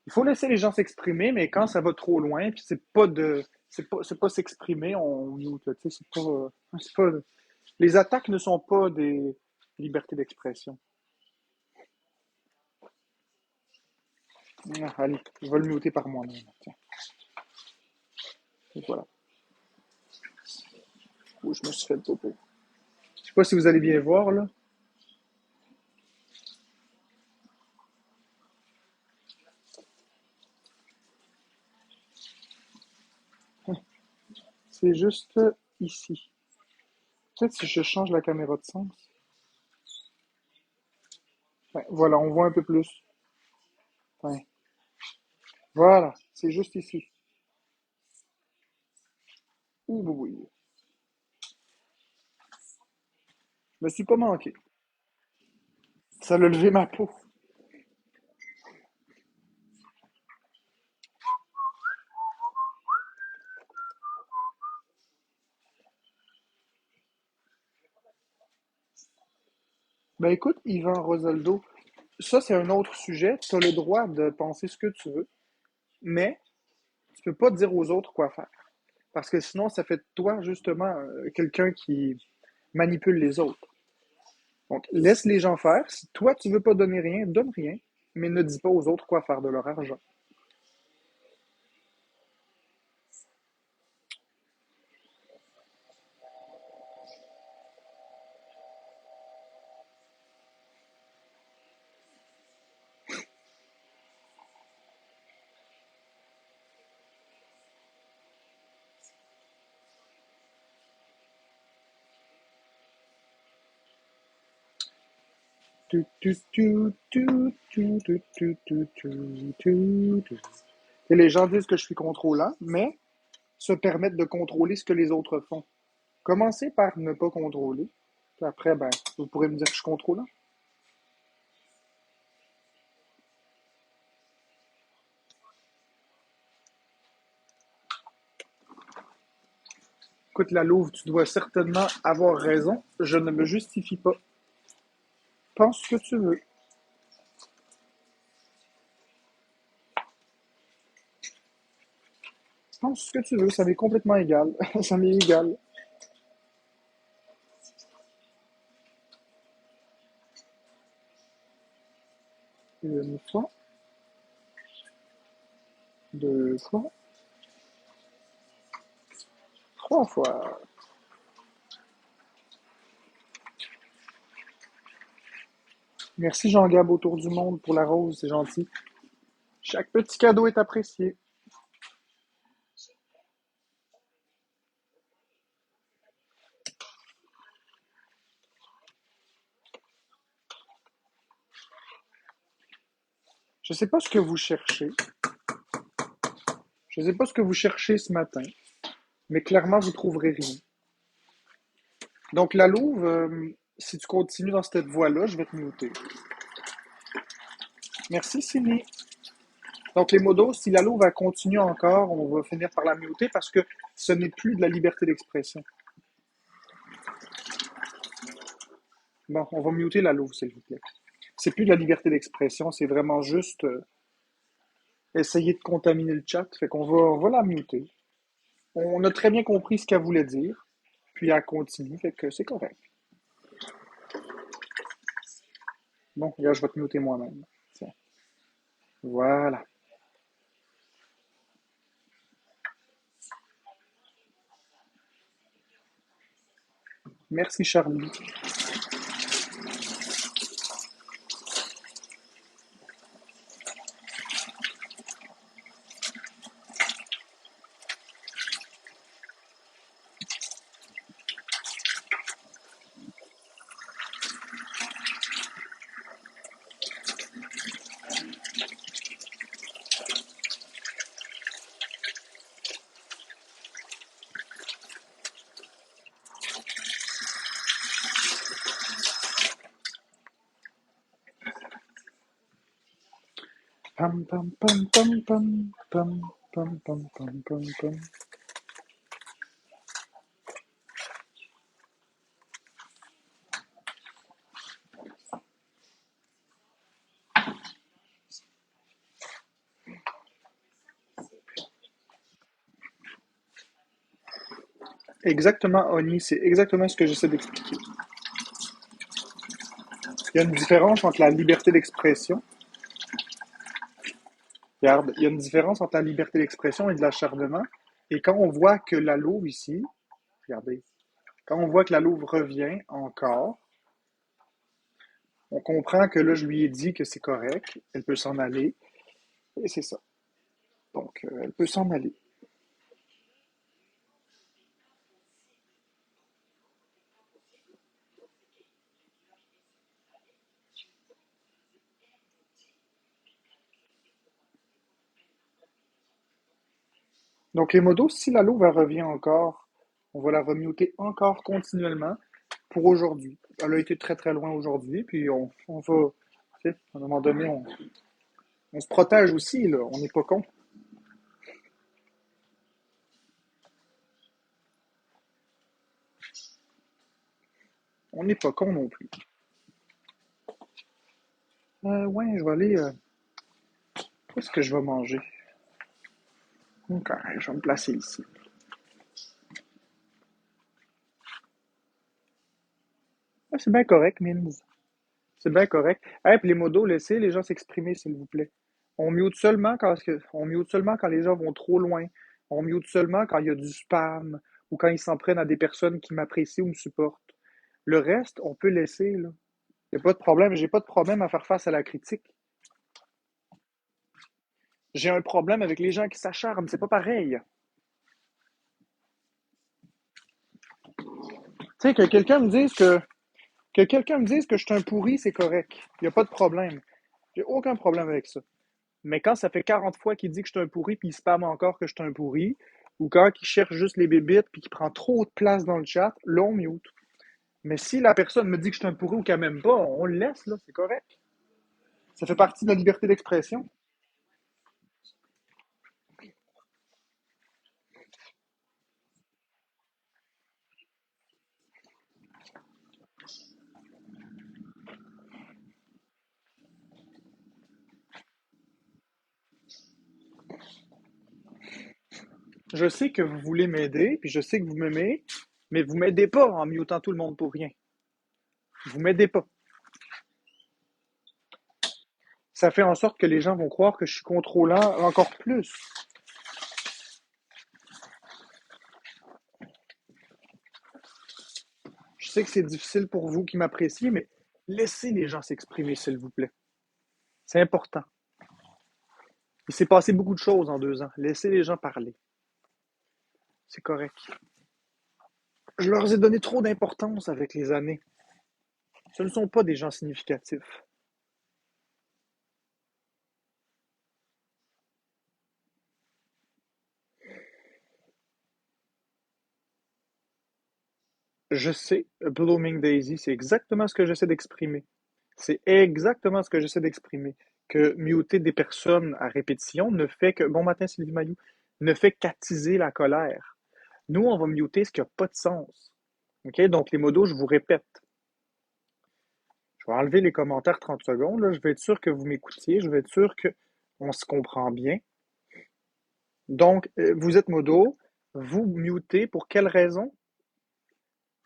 Il faut laisser les gens s'exprimer, mais quand ça va trop loin, puis c'est pas s'exprimer, on mute. Tu sais, c'est pas, les attaques ne sont pas des libertés d'expression. Ah, allez, je vais le muter par moi-même. Tiens, et voilà. Ouh, je me suis fait le topo. Je sais pas si vous allez bien voir, là. C'est juste ici. Peut-être si je change la caméra de sens. Ouais, voilà, on voit un peu plus. Ouais. Voilà, c'est juste ici. Ouh, oui, oui. Je me suis pas manqué. Ça a levé ma peau. Ben écoute, Yvan Rosaldo, ça c'est un autre sujet. Tu as le droit de penser ce que tu veux, mais tu peux pas dire aux autres quoi faire. Parce que sinon, ça fait de toi justement quelqu'un qui manipule les autres. Donc, laisse les gens faire. Si toi, tu veux pas donner rien, donne rien, mais ne dis pas aux autres quoi faire de leur argent. Et les gens disent que je suis contrôlant, mais se permettent de contrôler ce que les autres font. Commencez par ne pas contrôler. Puis après, ben, vous pourrez me dire que je suis contrôlant. Écoute, la Louve, tu dois certainement avoir raison. Je ne me justifie pas. Pense ce que tu veux. Pense ce que tu veux. Ça m'est complètement égal. Ça m'est égal. Une fois, deux fois, trois fois. Merci Jean-Gab autour du monde pour la rose, c'est gentil. Chaque petit cadeau est apprécié. Je ne sais pas ce que vous cherchez. Je ne sais pas ce que vous cherchez ce matin, mais clairement, vous trouverez rien. Donc, la Louve, si tu continues dans cette voie-là, je vais te muter. Merci, Cindy. Donc, les modos, si la Louve va continuer encore, on va finir par la muter parce que ce n'est plus de la liberté d'expression. Bon, on va muter la Louve, s'il vous plaît. C'est plus de la liberté d'expression, c'est vraiment juste essayer de contaminer le chat. Fait qu'on va la muter. On a très bien compris ce qu'elle voulait dire, puis elle continue, fait que c'est correct. Bon, là, je vais te muter moi-même. Tiens. Voilà. Merci, Charlie. Pam, pam, pam, pam, pam, pam, pam, pam, pam, pam, pam. Exactement, Oni, c'est exactement ce que j'essaie d'expliquer. Il y a une différence entre la liberté d'expression. Regarde, il y a une différence entre la liberté d'expression et de l'acharnement. Et quand on voit que la louve ici, regardez, quand on voit que la louve revient encore, on comprend que là, je lui ai dit que c'est correct, elle peut s'en aller, et c'est ça. Donc, elle peut s'en aller. Donc, les modos, si la louve elle revient encore, on va la remuter encore continuellement pour aujourd'hui. Elle a été très très loin aujourd'hui, puis on va, tu sais, à un moment donné, on se protège aussi, là, on n'est pas con. On n'est pas con non plus. Ouais, je vais aller. Qu'est-ce que je vais manger? Ok, je vais me placer ici. Ah, c'est bien correct, Mins. C'est bien correct. Hey, puis les modos, laissez les gens s'exprimer, s'il vous plaît. On mute seulement quand les gens vont trop loin. On mute seulement quand il y a du spam ou quand ils s'en prennent à des personnes qui m'apprécient ou me supportent. Le reste, on peut laisser, là. Il n'y a pas de problème. J'ai pas de problème à faire face à la critique. J'ai un problème avec les gens qui s'acharnent. C'est pas pareil. Tu sais, que quelqu'un me dise que je suis un pourri, c'est correct. Il n'y a pas de problème. J'ai aucun problème avec ça. Mais quand ça fait 40 fois qu'il dit que je suis un pourri, puis il spamme encore que je suis un pourri, ou quand il cherche juste les bébites, puis qu'il prend trop de place dans le chat, là, on mute. Mais si la personne me dit que je suis un pourri ou qu'elle m'aime pas, on le laisse, là, c'est correct. Ça fait partie de la liberté d'expression. Je sais que vous voulez m'aider, puis je sais que vous m'aimez, mais vous m'aidez pas en mutant tout le monde pour rien. Vous m'aidez pas. Ça fait en sorte que les gens vont croire que je suis contrôlant encore plus. Je sais que c'est difficile pour vous qui m'appréciez, mais laissez les gens s'exprimer, s'il vous plaît. C'est important. Il s'est passé beaucoup de choses en 2 ans. Laissez les gens parler. C'est correct. Je leur ai donné trop d'importance avec les années. Ce ne sont pas des gens significatifs. Je sais, Blooming Daisy, c'est exactement ce que j'essaie d'exprimer. C'est exactement ce que j'essaie d'exprimer. Que muter des personnes à répétition ne fait que, bon matin Sylvie Mayou, ne fait qu'attiser la colère. Nous, on va muter ce qui n'a pas de sens. OK? Donc, les modos, je vous répète. Je vais enlever les commentaires 30 secondes. Là. Je vais être sûr que vous m'écoutiez. Je vais être sûr qu'on se comprend bien. Donc, vous êtes modo. Vous mutez pour quelle raison?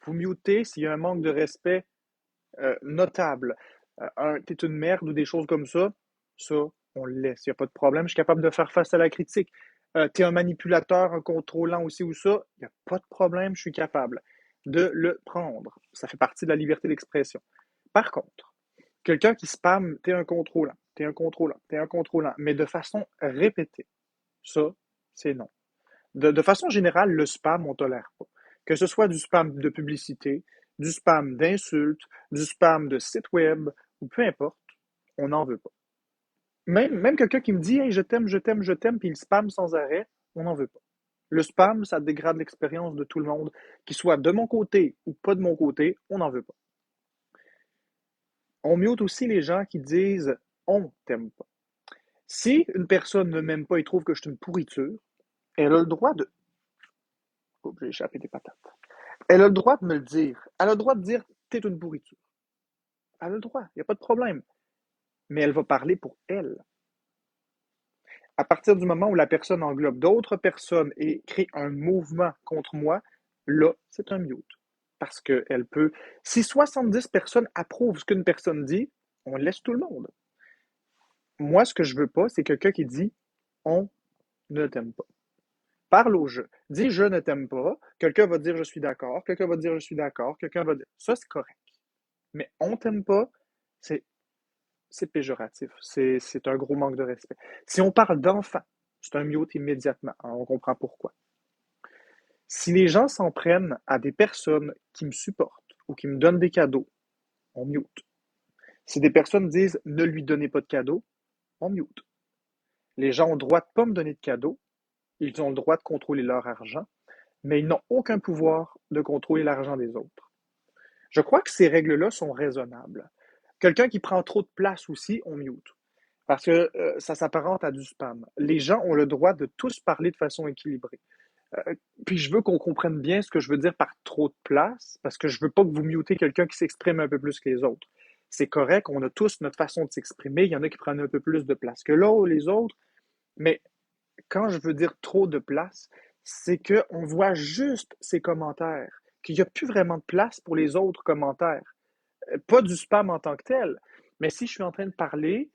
Vous mutez s'il y a un manque de respect notable. T'es une merde ou des choses comme ça, on le laisse. Il n'y a pas de problème. Je suis capable de faire face à la critique. T'es un manipulateur, un contrôlant aussi ou ça, il n'y a pas de problème. Je suis capable de le prendre. Ça fait partie de la liberté d'expression. Par contre, quelqu'un qui spamme, t'es un contrôlant, t'es un contrôlant, t'es un contrôlant, mais de façon répétée, ça, c'est non. De façon générale, le spam, on tolère pas. Que ce soit du spam de publicité, du spam d'insultes, du spam de site web, ou peu importe, on n'en veut pas. Même quelqu'un qui me dit hey, je t'aime, je t'aime, je t'aime, puis il spam sans arrêt, on n'en veut pas. Le spam, ça dégrade l'expérience de tout le monde, qu'il soit de mon côté ou pas de mon côté, on n'en veut pas. On mute aussi les gens qui disent on t'aime pas. Si une personne ne m'aime pas et trouve que je suis une pourriture, elle a le droit de. Oups, j'ai échappé des patates. Elle a le droit de me le dire. Elle a le droit de dire t'es une pourriture. Elle a le droit, il n'y a pas de problème. Mais elle va parler pour elle. À partir du moment où la personne englobe d'autres personnes et crée un mouvement contre moi, là, c'est un mute. Parce qu'elle peut. Si 70 personnes approuvent ce qu'une personne dit, on laisse tout le monde. Moi, ce que je veux pas, c'est quelqu'un qui dit on ne t'aime pas. Parle au jeu. Dis je ne t'aime pas. Quelqu'un va dire je suis d'accord. Quelqu'un va dire je suis d'accord. Quelqu'un va dire. Ça, c'est correct. Mais on t'aime pas, c'est c'est péjoratif. C'est un gros manque de respect. Si on parle d'enfants, c'est un mute immédiatement. Alors, on comprend pourquoi. Si les gens s'en prennent à des personnes qui me supportent ou qui me donnent des cadeaux, on mute. Si des personnes disent ne lui donnez pas de cadeaux, on mute. Les gens ont le droit de ne pas me donner de cadeaux. Ils ont le droit de contrôler leur argent, mais ils n'ont aucun pouvoir de contrôler l'argent des autres. Je crois que ces règles-là sont raisonnables. Quelqu'un qui prend trop de place aussi, on mute. Parce que ça s'apparente à du spam. Les gens ont le droit de tous parler de façon équilibrée. Puis je veux qu'on comprenne bien ce que je veux dire par trop de place, parce que je veux pas que vous mutez quelqu'un qui s'exprime un peu plus que les autres. C'est correct, on a tous notre façon de s'exprimer. Il y en a qui prennent un peu plus de place que l'autre, les autres. Mais quand je veux dire trop de place, c'est qu'on voit juste ces commentaires, qu'il n'y a plus vraiment de place pour les autres commentaires. Pas du spam en tant que tel, mais si je suis en train de parler,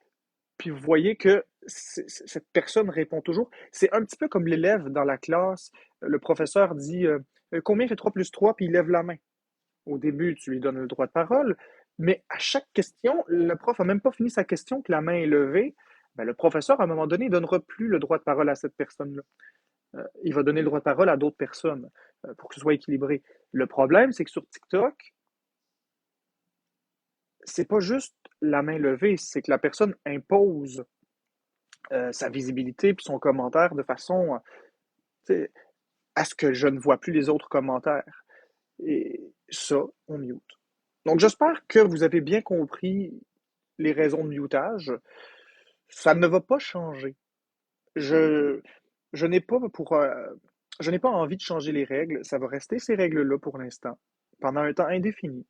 puis vous voyez que cette personne répond toujours, c'est un petit peu comme l'élève dans la classe. Le professeur dit combien fait 3 plus 3, puis il lève la main. Au début, tu lui donnes le droit de parole, mais à chaque question, le prof n'a même pas fini sa question, que la main est levée. Ben, le professeur, à un moment donné, ne donnera plus le droit de parole à cette personne-là. Il va donner le droit de parole à d'autres personnes pour que ce soit équilibré. Le problème, c'est que sur TikTok, c'est pas juste la main levée, c'est que la personne impose sa visibilité puis son commentaire de façon à ce que je ne vois plus les autres commentaires. Et ça, on mute. Donc, j'espère que vous avez bien compris les raisons de mutage. Ça ne va pas changer. Je, je n'ai pas je n'ai pas envie de changer les règles. Ça va rester ces règles-là pour l'instant, pendant un temps indéfini.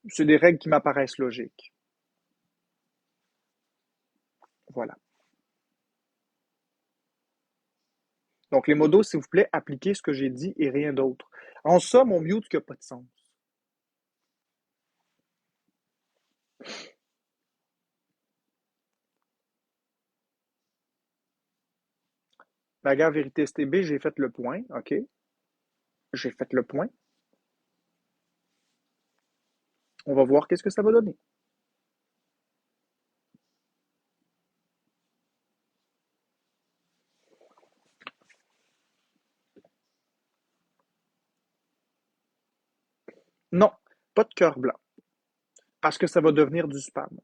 C'est des règles qui m'apparaissent logiques. Voilà. Donc, les modos, s'il vous plaît, appliquez ce que j'ai dit et rien d'autre. En somme, on mute qui n'a pas de sens. Bagarre vérité STB, j'ai fait le point, OK? J'ai fait le point. On va voir qu'est-ce que ça va donner. Non, pas de cœur blanc, parce que ça va devenir du spam.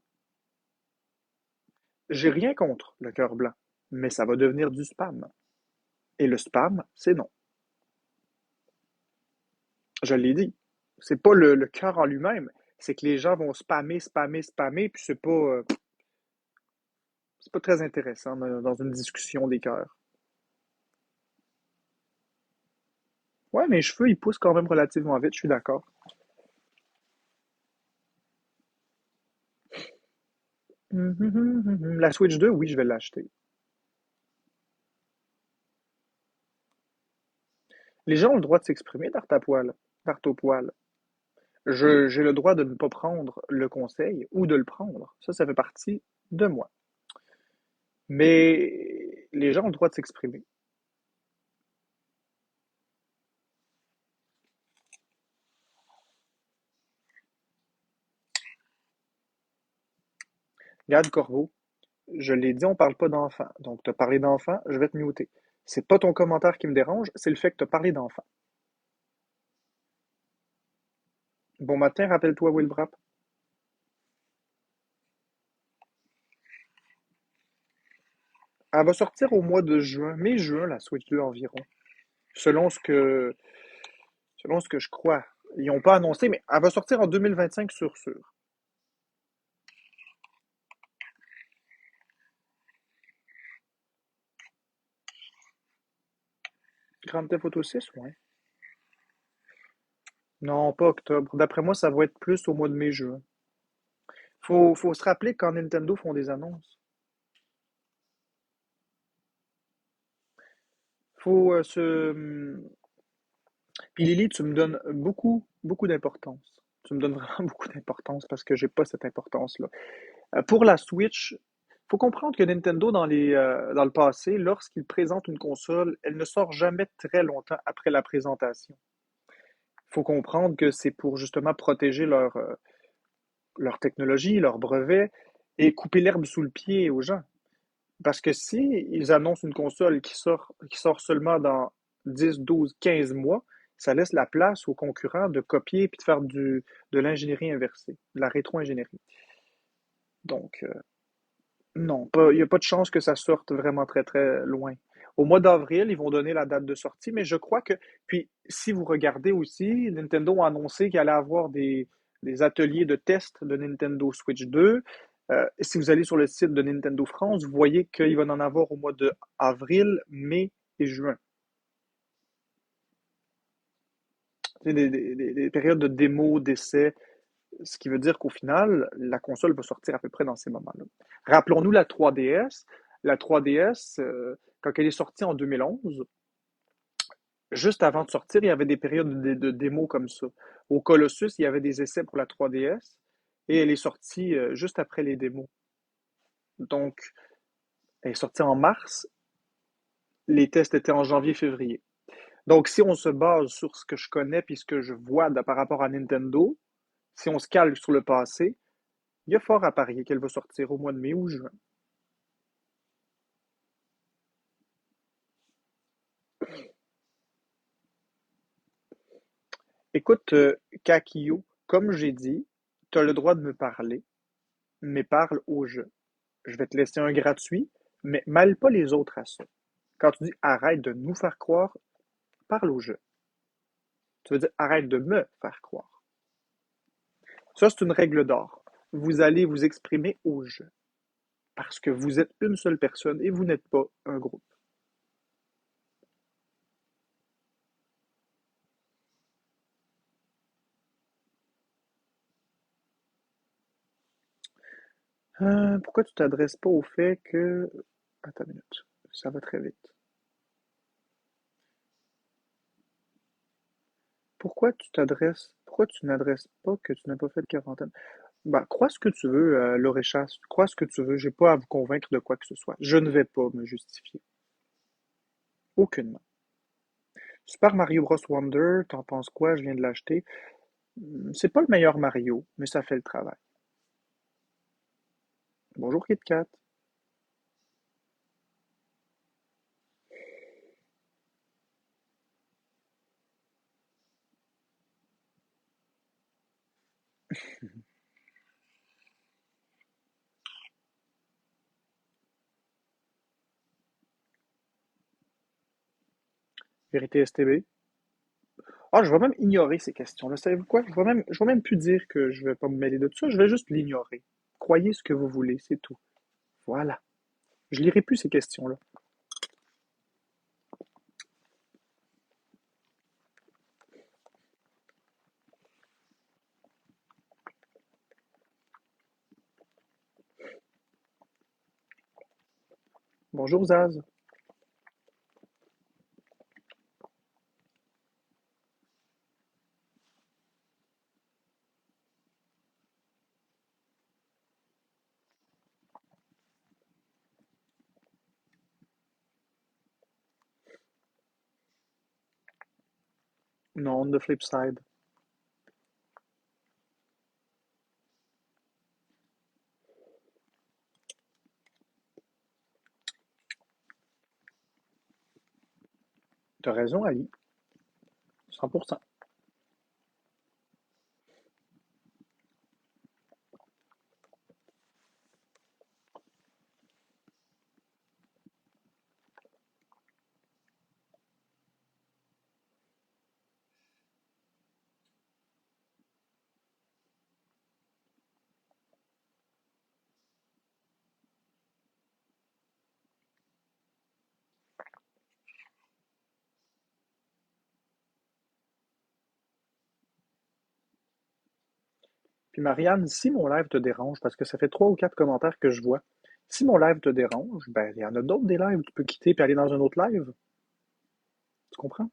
J'ai rien contre le cœur blanc, mais ça va devenir du spam. Et le spam, c'est non. Je l'ai dit. C'est pas le cœur en lui-même, c'est que les gens vont spammer, spammer, spammer, puis c'est pas très intéressant dans une discussion des cœurs. Ouais, mes cheveux, ils poussent quand même relativement vite, je suis d'accord. La Switch 2, oui, je vais l'acheter. Les gens ont le droit de s'exprimer, tarte à poil, tarte au poil. J'ai le droit de ne pas prendre le conseil ou de le prendre. Ça fait partie de moi. Mais les gens ont le droit de s'exprimer. Regarde, Corbeau, je l'ai dit, on parle pas d'enfants. Donc, tu as parlé d'enfants, je vais te muter. C'est pas ton commentaire qui me dérange, c'est le fait que tu as parlé d'enfants. Bon matin, rappelle-toi Wilbrap. Elle va sortir au mois de juin, mai-juin, la Switch 2 environ. Selon ce que, selon ce que je crois. Ils n'ont pas annoncé, mais elle va sortir en 2025 sur sûr. Grand Theft Auto 6, ouais. Non, pas octobre. D'après moi, ça va être plus au mois de mai-juin. Faut se rappeler quand Nintendo font des annonces. Faut Puis Lily, tu me donnes beaucoup, beaucoup d'importance. Tu me donnes vraiment beaucoup d'importance parce que j'ai pas cette importance-là. Pour la Switch, faut comprendre que Nintendo, dans le passé, lorsqu'il présente une console, elle ne sort jamais très longtemps après la présentation. Faut comprendre que c'est pour justement protéger leur technologie, leur brevet et couper l'herbe sous le pied aux gens. Parce que si ils annoncent une console qui sort seulement dans 10, 12, 15 mois, ça laisse la place aux concurrents de copier et de faire de l'ingénierie inversée, de la rétro-ingénierie. Donc, non, il n'y a pas de chance que ça sorte vraiment très, très loin. Au mois d'avril, ils vont donner la date de sortie, mais je crois que, puis si vous regardez aussi, Nintendo a annoncé qu'il allait avoir des ateliers de test de Nintendo Switch 2. Si vous allez sur le site de Nintendo France, vous voyez qu'il va en avoir au mois de avril, mai et juin. C'est des périodes de démo, d'essai, ce qui veut dire qu'au final, la console va sortir à peu près dans ces moments-là. Rappelons-nous la 3DS. La 3DS, quand elle est sortie en 2011, juste avant de sortir, il y avait des périodes de démo comme ça. Au Colossus, il y avait des essais pour la 3DS. Et elle est sortie juste après les démos. Donc, elle est sortie en mars. Les tests étaient en janvier-février. Donc, si on se base sur ce que je connais puis ce que je vois par rapport à Nintendo, si on se cale sur le passé, il y a fort à parier qu'elle va sortir au mois de mai ou juin. Écoute, Kakio, comme j'ai dit, tu as le droit de me parler, mais parle au jeu. Je vais te laisser un gratuit, mais mêle pas les autres à ça. Quand tu dis arrête de nous faire croire, parle au jeu. Tu veux dire arrête de me faire croire. Ça, c'est une règle d'or. Vous allez vous exprimer au jeu. Parce que vous êtes une seule personne et vous n'êtes pas un groupe. Pourquoi tu t'adresses pas au fait que... Attends une minute, ça va très vite. Pourquoi tu n'adresses pas que tu n'as pas fait de quarantaine? Bah, crois ce que tu veux, Loréchas. Crois ce que tu veux. J'ai pas à vous convaincre de quoi que ce soit. Je ne vais pas me justifier. Aucunement. Super Mario Bros. Wonder, t'en penses quoi? Je viens de l'acheter. C'est pas le meilleur Mario, mais ça fait le travail. Bonjour Kit Kat. Vérité STB. Ah, je vais même ignorer ces questions-là. Savez-vous quoi? Je vais même plus dire que je vais pas me mêler de tout ça. Je vais juste l'ignorer. Croyez ce que vous voulez, c'est tout. Voilà. Je lirai plus ces questions-là. Bonjour Zaz. Non, on the flip side. T'as raison, Ali. 100%. Puis Marianne, si mon live te dérange, parce que ça fait 3 ou 4 commentaires que je vois, si mon live te dérange, ben il y en a d'autres des lives. Tu peux quitter et aller dans un autre live. Tu comprends?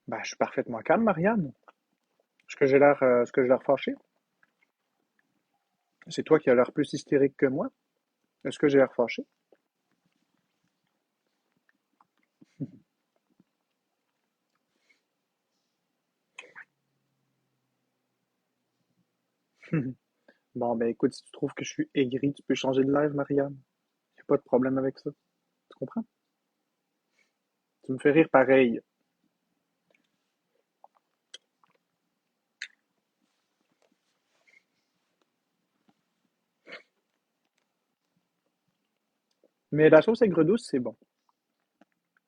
Ben, je suis parfaitement calme, Marianne. Est-ce que j'ai l'air fâché? C'est toi qui as l'air plus hystérique que moi. Est-ce que j'ai l'air fâché? Bon, ben écoute, si tu trouves que je suis aigri, tu peux changer de live, Marianne. Y a pas de problème avec ça. Tu comprends? Tu me fais rire pareil. Mais la sauce aigre douce, c'est bon.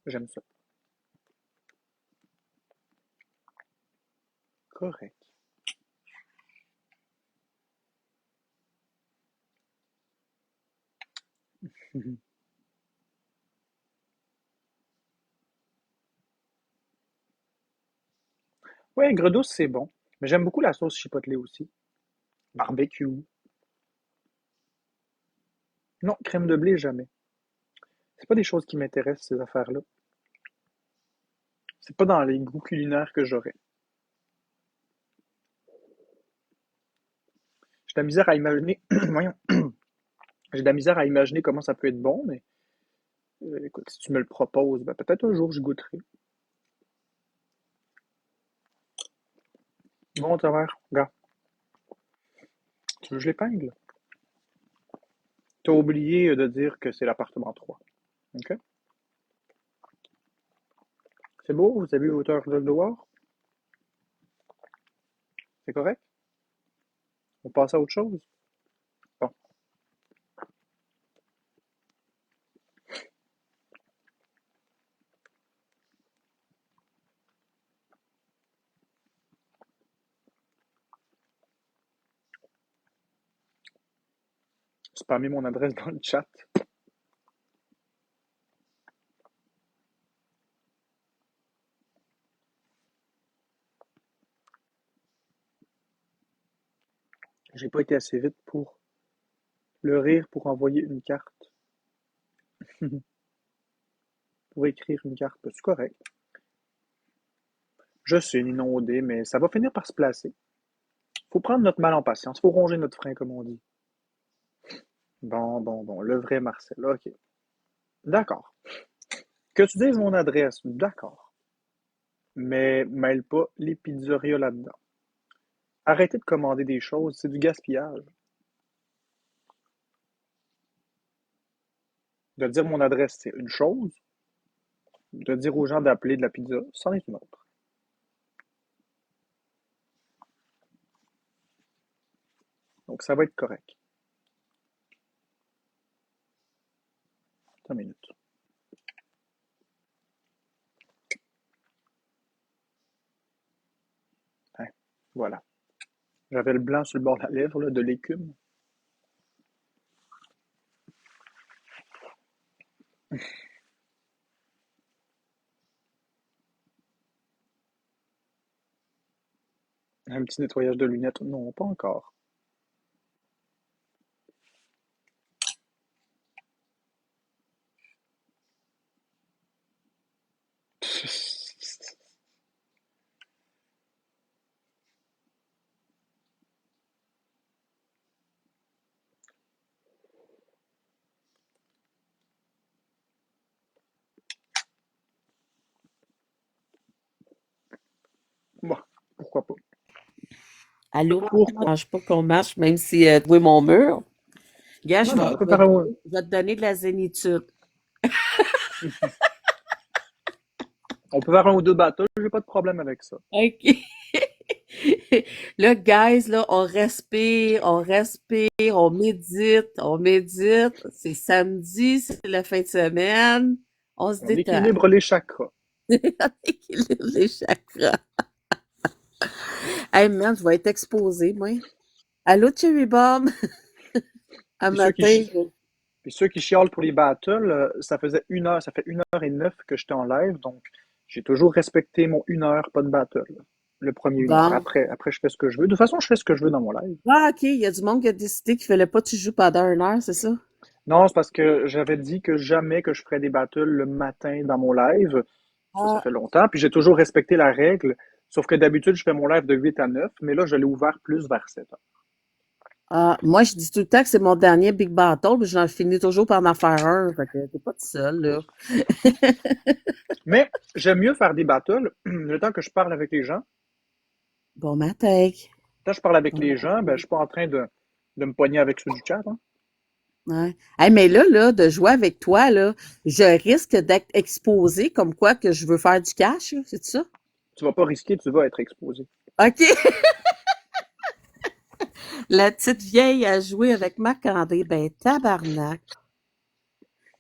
J'aime ça. Correct. Ouais, aigre douce, c'est bon. Mais j'aime beaucoup la sauce chipotle aussi. Barbecue. Non, crème de blé, jamais. C'est pas des choses qui m'intéressent, ces affaires-là. C'est pas dans les goûts culinaires que j'aurais. J'ai de la misère à imaginer. Voyons. J'ai de la misère à imaginer comment ça peut être bon, mais écoute, si tu me le proposes, ben, peut-être un jour je goûterai. Bon, ta mère, regarde. Tu veux que je l'épingle? T'as oublié de dire que c'est l'appartement 3. OK? C'est beau? Vous avez vu hauteur de dehors? C'est correct? On passe à autre chose? Bon. Spammer mon adresse dans le chat. J'ai pas été assez vite pour le rire pour envoyer une carte. Pour écrire une carte. C'est correct. Je sais, inondé, mais ça va finir par se placer. Faut prendre notre mal en patience. Faut ronger notre frein, comme on dit. Bon, bon, bon. Le vrai Marcel. OK. D'accord. Que tu dises mon adresse, d'accord. Mais mêle pas les pizzerias là-dedans. Arrêtez de commander des choses, c'est du gaspillage. De dire mon adresse, c'est une chose. De dire aux gens d'appeler de la pizza, c'en est une autre. Donc, ça va être correct. Attends une minute. Hein, voilà. J'avais le blanc sur le bord de la lèvre, là, de l'écume. Un petit nettoyage de lunettes. Non, pas encore. Bon, pourquoi pas. Allô, ça ne Pourquoi? dérange pas qu'on marche, même si tu vois mon mur. Gars, Non, non, on peut faire un... je vais te donner de la zénitude. On peut faire un ou deux battles, j'ai pas de problème avec ça. OK. Là, guys, là, on respire, on médite, on médite. C'est samedi, c'est la fin de semaine. On se On détend. équilibre les chakras. On équilibre les chakras. Hey, man, je vais être exposée, moi. Allô, Cherry Bomb? À Puis ceux qui, matin. chi- Puis ceux qui chialent pour les battles, ça faisait 1 heure, ça fait 1 h 09 que j'étais en live, donc j'ai toujours respecté mon 1 heure, pas de battle. Le premier 1 heure. Bon. Après, je fais ce que je veux. De toute façon, je fais ce que je veux dans mon live. Ah, OK, il y a du monde qui a décidé qu'il fallait pas que tu joues pendant 1 heure, c'est ça? Non, c'est parce que j'avais dit que jamais que je ferais des battles le matin dans mon live. Ça Ah, fait longtemps. Puis j'ai toujours respecté la règle. Sauf que d'habitude, je fais mon live de 8 à 9, mais là, je l'ai ouvert plus vers 7 heures. ah, moi, je dis tout le temps que c'est mon dernier Big Battle, puis j'en finis toujours par m'en faire un. Fait que t'es pas tout seul, là. Mais j'aime mieux faire des battles le temps que je parle avec les gens. Bon matin. Quand je parle avec Bon les gens, ben, je suis pas en train de me pogner avec ceux du chat. Hein. ouais. Hey, mais là, de jouer avec toi, là, je risque d'être exposée comme quoi que je veux faire du cash, là, c'est ça? Tu vas pas risquer, tu vas être exposé. OK. La petite vieille a joué avec Marc-André. Ben, tabarnak.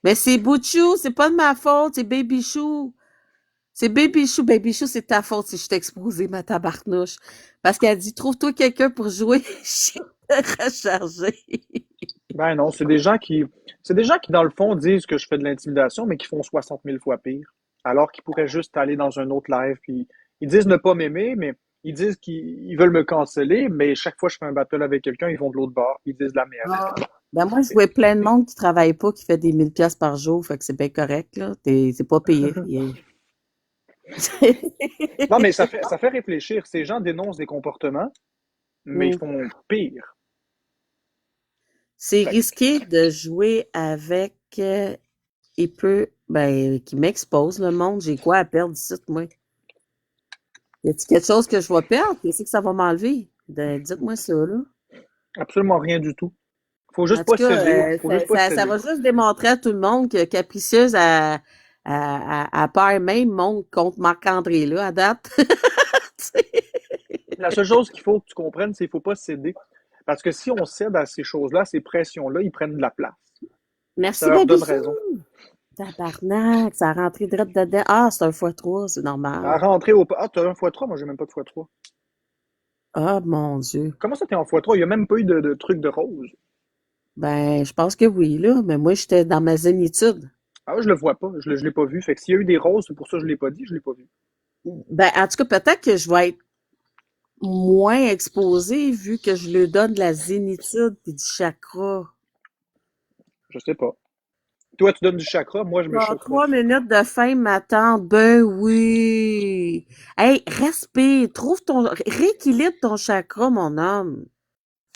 Mais c'est Bouchou, c'est pas de ma faute, c'est Baby Chou. C'est Baby Chou. Baby Chou, c'est ta faute si je t'ai exposé, ma tabarnouche. Parce qu'elle dit, trouve-toi quelqu'un pour jouer. Je suis rechargée. Ben non, c'est des gens qui, dans le fond, disent que je fais de l'intimidation, mais qui font 60 000 fois pire. Alors qu'ils pourraient juste aller dans un autre live, puis ils disent ne pas m'aimer, mais ils disent qu'ils veulent me canceller, mais chaque fois que je fais un battle avec quelqu'un, ils vont de l'autre bord, ils disent de la merde. Ah. Ben moi, je vois plein de monde qui travaille pas, qui fait des 1000$ par jour, fait que c'est bien correct, là. C'est pas payé. Non, mais ça fait réfléchir. Ces gens dénoncent des comportements, mais ils Mm. font pire. C'est Fait risqué de jouer avec et peu, ben, qui m'expose le monde. J'ai quoi à perdre ici, moi? Y a-t-il quelque chose que je vais perdre? Qu'est-ce que ça va m'enlever? Dites-moi ça, là. absolument rien du tout. Faut En juste tout pas cas, céder. Faut juste pas ça céder. va juste démontrer à tout le monde que Capricieuse à part même monte contre Marc-André, là, à date. La seule chose qu'il faut que tu comprennes, c'est qu'il faut pas céder. Parce que si on cède à ces choses-là, à ces pressions-là, ils prennent de la place. Ça Merci, leur donne Babichou! raison. Tabarnak, ça a rentré direct dedans. Ah, c'est un x3, c'est À normal. rentrer au... Ah, t'as un x3? Moi, j'ai même pas de x3. Ah, mon Dieu. Comment ça, t'es en x3? Il y a même pas eu de truc de rose. Ben, je pense que oui, là, mais moi, j'étais dans ma zénitude. Ah, je le vois pas. Je l'ai pas vu. Fait que s'il y a eu des roses, c'est pour ça que je l'ai pas dit. Je l'ai pas vu. Ben, en tout cas, peut-être que je vais être moins exposée vu que je lui donne de la zénitude et du chakra. Je sais pas. Toi, tu donnes du chakra. Moi, je me Dans chakra. 3 minutes de fin m'attendent. Ben oui. Hey, respire. Rééquilibre ton chakra, mon homme.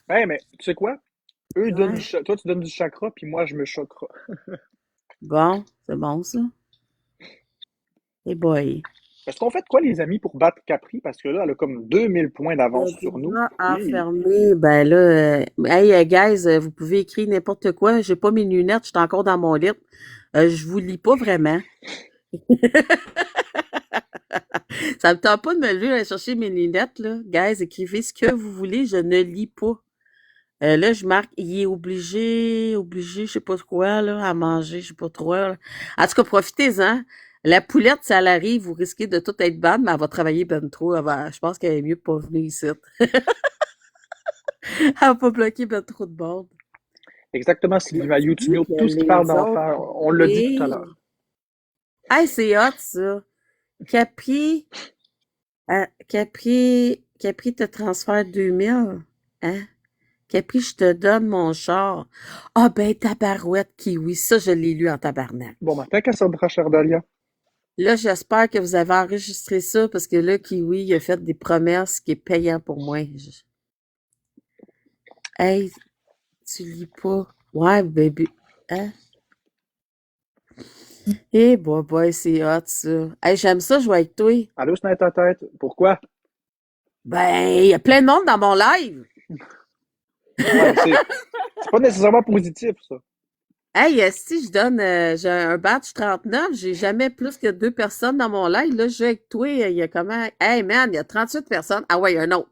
Hey, mais tu sais quoi? Eux, ils donnent Ouais. Toi, tu donnes du chakra, puis moi, je me chakra. Bon, c'est bon, ça. Hey boy. Est-ce qu'on fait quoi, les amis, pour battre Capri? Parce que là, elle a comme 2000 points d'avance Le sur nous. débat Hi. enfermé, ben là, hey, guys, vous pouvez écrire n'importe quoi. J'ai pas mes lunettes, je suis encore dans mon lit. Je vous lis pas vraiment. Ça me tente pas de me lever aller chercher mes lunettes, là. Guys, écrivez ce que vous voulez, je ne lis pas. Là, je marque, il est obligé, je sais pas quoi, là, à manger, je sais pas trop. Là. En tout cas, profitez-en. La poulette, si elle arrive, vous risquez de tout être bonne, mais elle va travailler ben trop. Je pense qu'elle est mieux de pas venir ici. Elle va pas bloquer ben trop de bord. Exactement, Mais Sylvie Maillot. Tu dis mutes que tout ce qui parle les autres, d'enfer. On l'a dit tout à oui. l'heure. Hey, c'est hot, ça. Capri, Capri te transfère 2000. Hein? Capri, je te donne mon char. Ah ben, tabarouette kiwi. Ça, je l'ai lu en tabarnak. Bon matin, Cassandra Chardalia. Là, j'espère que vous avez enregistré ça parce que là, Kiwi, il a fait des promesses qui est payant pour moi. Hey, tu lis pas. Ouais, baby. Hein? Eh, boy, c'est hot, ça. Hey, j'aime ça jouer avec toi. Allô, c'est ta tête. Pourquoi? Ben, il y a plein de monde dans mon live. Ouais, mais c'est pas nécessairement positif, ça. Hey, si je donne, j'ai un badge 39, j'ai jamais plus que 2 personnes dans mon live. Là, je joue avec toi, il y a comment? Hey, man, il y a 38 personnes. Ah ouais, il y a un autre.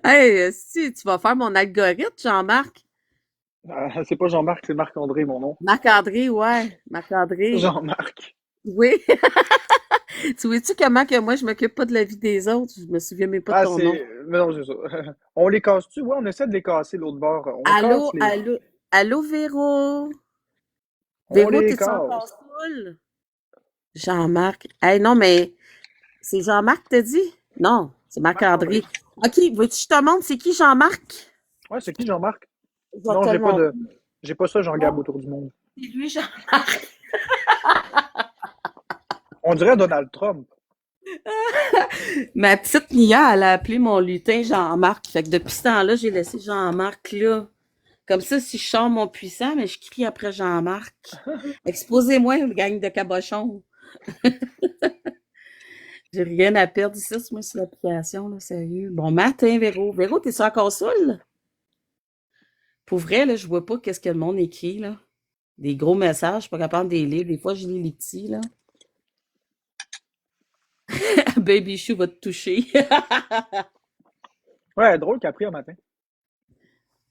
Hey, si, tu vas faire mon algorithme, Jean-Marc. C'est pas Jean-Marc, c'est Marc-André, mon nom. Marc-André, ouais. Marc-André. Jean-Marc. Oui. Tu vois-tu comment que moi, je m'occupe pas de la vie des autres? Je me souviens même pas de Ah, ton nom. c'est. Mais non, c'est ça. On les casse-tu? Ouais, on essaie de les casser l'autre bord. On casse Allô, les. allô, allô, Véro? On Véro, les t'es-tu encore casse. saoul? Jean-Marc. Hey, non, mais c'est Jean-Marc, t'as dit? Non, c'est Marc-André. Marc-André. OK, veux-tu que je te montre c'est qui Jean-Marc? Ouais, c'est qui Jean-Marc? Je vais Non, te le montrer. J'ai pas ça, Jean-Gab Non, autour du monde. c'est lui, Jean-Marc. On dirait Donald Trump. Ma petite Nia, elle a appelé mon lutin Jean-Marc. Fait que depuis ce temps-là, j'ai laissé Jean-Marc là. Comme ça, si je sors mon puissant, mais je crie après Jean-Marc. Exposez-moi, gang de cabochons. J'ai rien à perdre ici, moi, sur l'application, là, sérieux. Bon matin, Véro. Véro, t'es sur la console? Pour vrai, là, je vois pas qu'est-ce que le monde écrit, là. Des gros messages, je suis pas capable de les lire. Des fois, je lis les petits, là. Baby Chou va te toucher. Ouais, drôle qu'après un matin.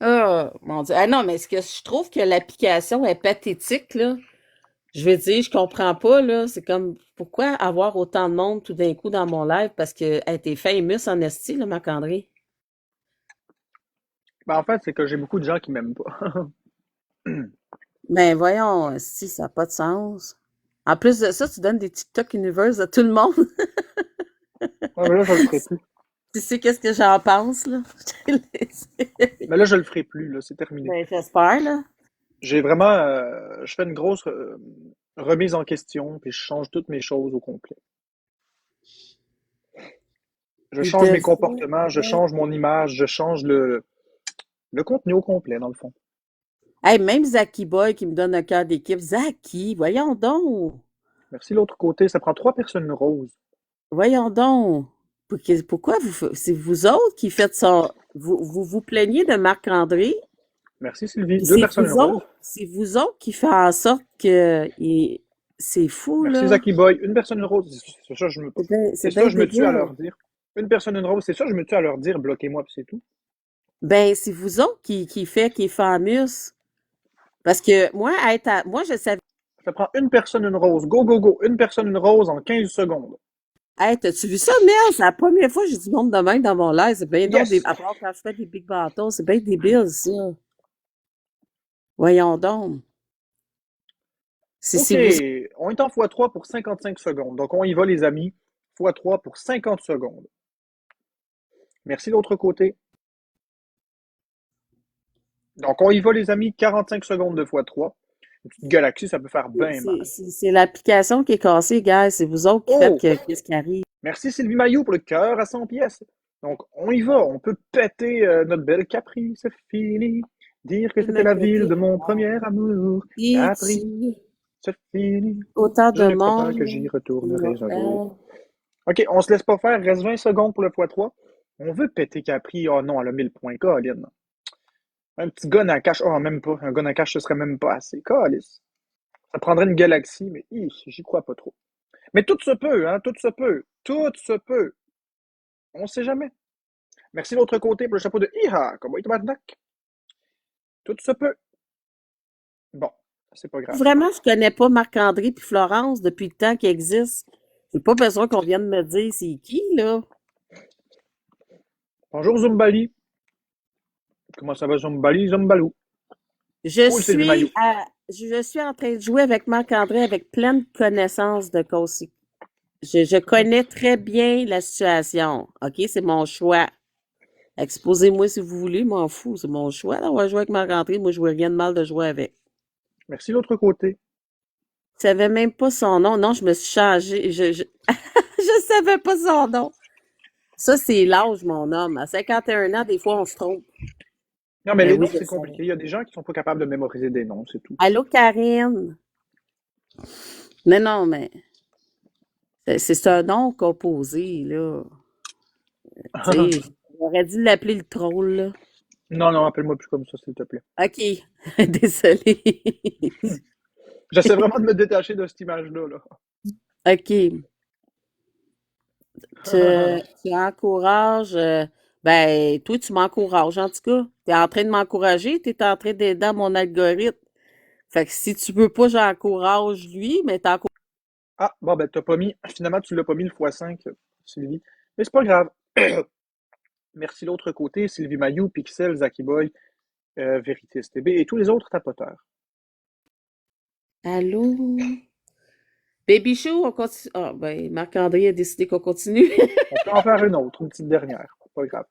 Oh, mon Dieu. Ah non, mais est-ce que je trouve que l'application est pathétique, là? Je veux dire, je comprends pas, là. C'est comme, pourquoi avoir autant de monde tout d'un coup dans mon live? Parce que, hey, t'es famous en esti, là, Marc-André. Ben, en fait, c'est que j'ai beaucoup de gens qui m'aiment pas. Ben, voyons, si, ça n'a pas de sens. En plus de ça, tu donnes des TikTok Universe à tout le monde. Ouais, mais là, je le ferai plus. Tu sais qu'est-ce que j'en pense, là? Mais là, je le ferai plus, là, c'est terminé. Ben, j'espère, là. J'ai vraiment, je fais une grosse remise en question, puis je change toutes mes choses au complet. Je Il change mes devrait. comportements, je change mon image, je change le contenu au complet, dans le fond. Hey, même Zaki Boy qui me donne un cœur d'équipe. Zaki, voyons donc. Merci, l'autre côté, ça prend 3 personnes roses. Voyons donc. Pourquoi c'est vous autres qui faites ça? Vous plaignez de Marc-André, Merci, Sylvie. puis Deux personnes roses. c'est vous autres qui faites en sorte que c'est fou, Merci, là. Zaki Boy. Une personne rose. C'est C'est ça, bien je me tue à débile. leur dire. Une personne rose, c'est ça, je me tue à leur dire, bloquez-moi, puis c'est tout. Ben, c'est vous autres qui est famous. Parce que moi, je savais. Ça prend une personne, une rose. Go, go, go. Une personne, une rose en 15 secondes. Hey, t'as-tu vu ça, Mel? C'est la première fois que j'ai du monde de même dans mon live. C'est bien donc Yes! à part quand je fais des big battles, c'est bien débile, ça. Voyons donc. OK, Si vous. on est en x3 pour 55 secondes. Donc, on y va, les amis. x3 pour 50 secondes. Merci, l'autre côté. Donc, on y va, les amis. 45 secondes de x3. Une petite galaxie, ça peut faire bien mal. C'est l'application qui est cassée, gars. C'est vous autres qui faites Oh! qu'est-ce qui arrive. Merci, Sylvie Maillot, pour le cœur à 100 pièces. Donc, on y va. On peut péter notre belle Capri. C'est fini. Dire que De c'était me la ville côté. de mon premier amour. Et Capri, tu. c'est fini. Autant Je de ne crois pas que monde. j'y retournerai un jour. OK, on se laisse pas faire. Reste 20 secondes pour le x3. On veut péter Capri. Oh non, elle a 1000 points. Colin. Un petit gun à cache. Oh, même pas. Un gun à cache, ce serait même pas assez. Calice. Ça prendrait une galaxie, mais j'y crois pas trop. Mais tout se peut, hein. Tout se peut. Tout se peut. On sait jamais. Merci de l'autre côté pour le chapeau de Iha. Comment il te maintenant? Tout se peut. Bon, c'est pas grave. Vraiment, je connais pas Marc-André puis Florence depuis le temps qu'ils existent. J'ai pas besoin qu'on vienne me dire c'est qui, là. Bonjour Zumbali. Comment ça va Zumbali, Zumbalou? Je Oh, Sylvie Maillot. je suis en train de jouer avec Marc-André avec pleine connaissance de cause. Je connais très bien la situation. OK? C'est mon choix. Exposez-moi si vous voulez, m'en fous. C'est mon choix. Là, on va jouer avec Marc-André. Moi, je vois rien de mal de jouer avec. Merci de l'autre côté. Je savais même pas son nom. Non, je me suis changée. Je savais pas son nom. Ça, c'est l'âge, mon homme. À 51 ans, des fois, on se trompe. Non, mais Ben les oui, noms, je c'est savais. compliqué. Il y a des gens qui sont pas capables de mémoriser des noms, c'est tout. Allô, Karine? Non, non, mais c'est un nom composé, là. Tu sais, j'aurais dû l'appeler le troll, là. Non, non, appelle-moi plus comme ça, s'il te plaît. OK. Désolée. J'essaie vraiment de me détacher de cette image-là. Là. OK. Tu encourages. Ben, toi, tu m'encourages, en tout cas. Tu es en train de m'encourager, tu es en train d'aider dans mon algorithme. Fait que si tu veux pas, j'encourage lui, mais t'encourages. Ah, bon, ben, t'as pas mis. Finalement, tu l'as pas mis le x5, Sylvie. Mais c'est pas grave. Merci l'autre côté, Sylvie Mayou, Pixel, Zaki Boy, Vérité STB et tous les autres tapoteurs. Allô? Baby Show, on continue. Ah, ben, Marc-André a décidé qu'on continue. On peut en faire une autre, une petite dernière. Pas grave.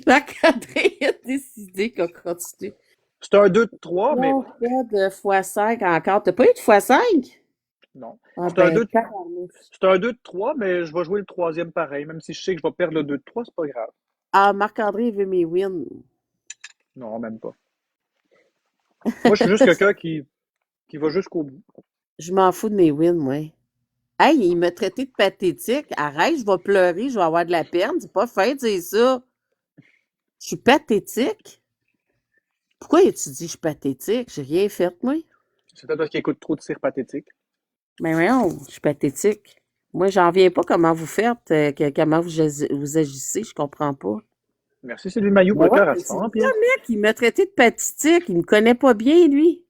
Marc-André a décidé qu'on continue. C'est un 2 de 3, mais Non, pas de x5 encore. T'as pas eu de x5? non. Ah, C'est un ben, 2 c'est un 2 de 3, mais je vais jouer le troisième pareil. Même si je sais que je vais perdre le 2 de 3, c'est pas grave. Ah, Marc-André veut mes wins. Non, même pas. Moi, je suis juste quelqu'un qui va jusqu'au bout. Je m'en fous de mes wins, moi. Hey, il m'a traité de pathétique. Arrête, je vais pleurer, je vais avoir de la peine. C'est pas fin de dire ça. Je suis pathétique. Pourquoi tu dis que je suis pathétique? J'ai rien fait, moi. C'est toi qui écoute trop de cire pathétique. Mais voyons, je suis pathétique. Moi, j'en viens pas comment vous faites, comment vous agissez, je comprends pas. Merci Sylvie Mayou pour Ben le ouais, cœur à mais c'est 100 ça, pièces. mec, il m'a traité de pathétique. Il me connaît pas bien, lui.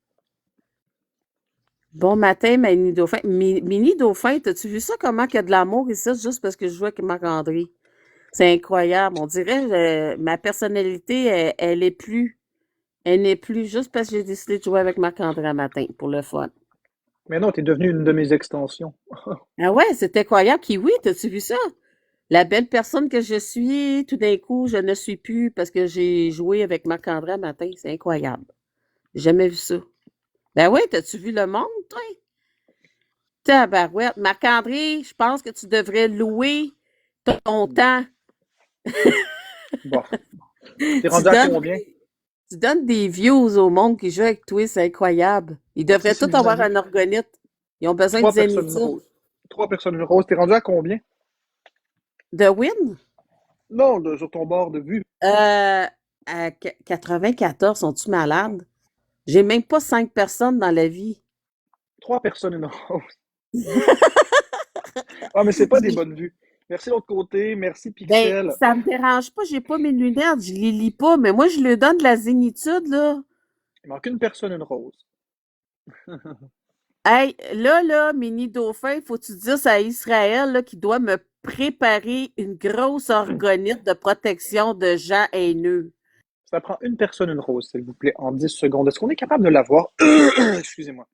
Bon matin, Mini Dauphin. Mini Dauphin, t'as-tu vu ça, comment qu'il y a de l'amour ici, juste parce que je joue avec Marc-André? C'est incroyable. On dirait, ma personnalité, elle n'est plus juste parce que j'ai décidé de jouer avec Marc-André un matin, pour le fun. Mais non, t'es devenue une de mes extensions. Ah ouais, c'est incroyable. Kiwi, t'as-tu vu ça? La belle personne que je suis, tout d'un coup, je ne suis plus parce que j'ai joué avec Marc-André un matin. C'est incroyable. J'ai jamais vu ça. Ben oui, t'as-tu vu le monde, toi? Tabarouette. Marc-André, je pense que tu devrais louer ton temps. Bon. T'es Tu rendu à donnes, combien? tu donnes des views au monde qui joue avec toi, c'est incroyable. Ils Merci, devraient tous Sylvie avoir Maillot. un organite. Ils ont besoin de 3 personnes zénitude. roses. 3 personnes roses. T'es rendu à combien? De win? Non, sur ton bord de vue. À 94, sont-tu malades? J'ai même pas 5 personnes dans la vie. 3 personnes roses. Ah, mais c'est pas des bonnes vues. Merci de l'autre côté. Merci, Ben, Pixel. ça me dérange pas, j'ai pas mes lunettes, je les lis pas, mais moi, je lui donne de la zénitude, là. Il manque une personne, une rose. Hey, là, Mini Dauphin, faut-tu dire ça à Israël, là, qui doit me préparer une grosse orgonite de protection de gens haineux. Ça prend une personne, une rose, s'il vous plaît, en 10 secondes. Est-ce qu'on est capable de l'avoir? Excusez-moi.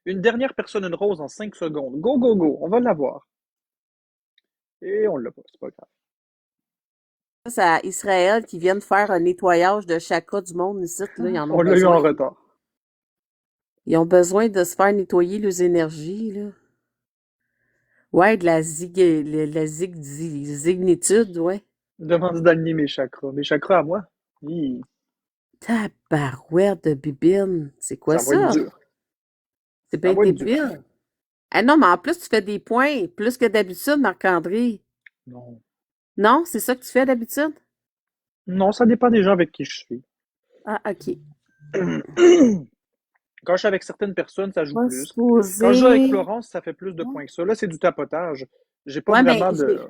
Une dernière personne, une rose en 5 secondes. Go, go, go. On va l'avoir. Et on l'a pas. C'est pas grave. C'est à Israël qui viennent faire un nettoyage de chakra du monde ici, là, ils en ont On l'a eu besoin. en retard. Ils ont besoin de se faire nettoyer leurs énergies, là. Ouais, de la zignitude, ouais. Demande d'aligner mes chakras. Mes chakras à moi? Hi, Tabarouette de bibine. C'est quoi ça va être ça? dur. C'est Ça bien va être dur. débile. Ah non, mais en plus, tu fais des points, plus que d'habitude, Marc-André. Non. Non, c'est ça que tu fais d'habitude? Non, ça dépend des gens avec qui je suis. Ah, OK. Quand je suis avec certaines personnes, ça joue Pas plus. Quand je joue avec supposé. Florence, ça fait plus de points que ça. Là, c'est du tapotage. J'ai pas Ouais, mais vraiment de.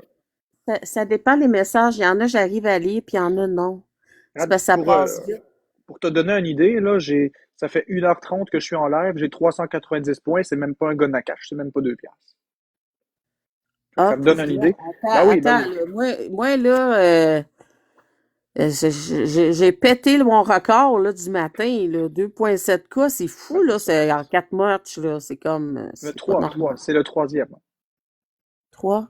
ça dépend des messages. Il y en a, j'arrive à lire, puis il y en a, non. C'est Regarde, parce que ça passe vite. pour te donner une idée, là, ça fait 1h30 que je suis en live, j'ai 390 points, c'est même pas un gun à cash, c'est même pas 2 piastres. Fait que Ah, ça te donne une idée. Bah oui, bah attends, oui. là, moi, là, j'ai pété mon record là, du matin, là, 2,7K, c'est fou, là, c'est en 4 matchs, là, c'est comme, Le c'est pas 3, normal. c'est le troisième. 3,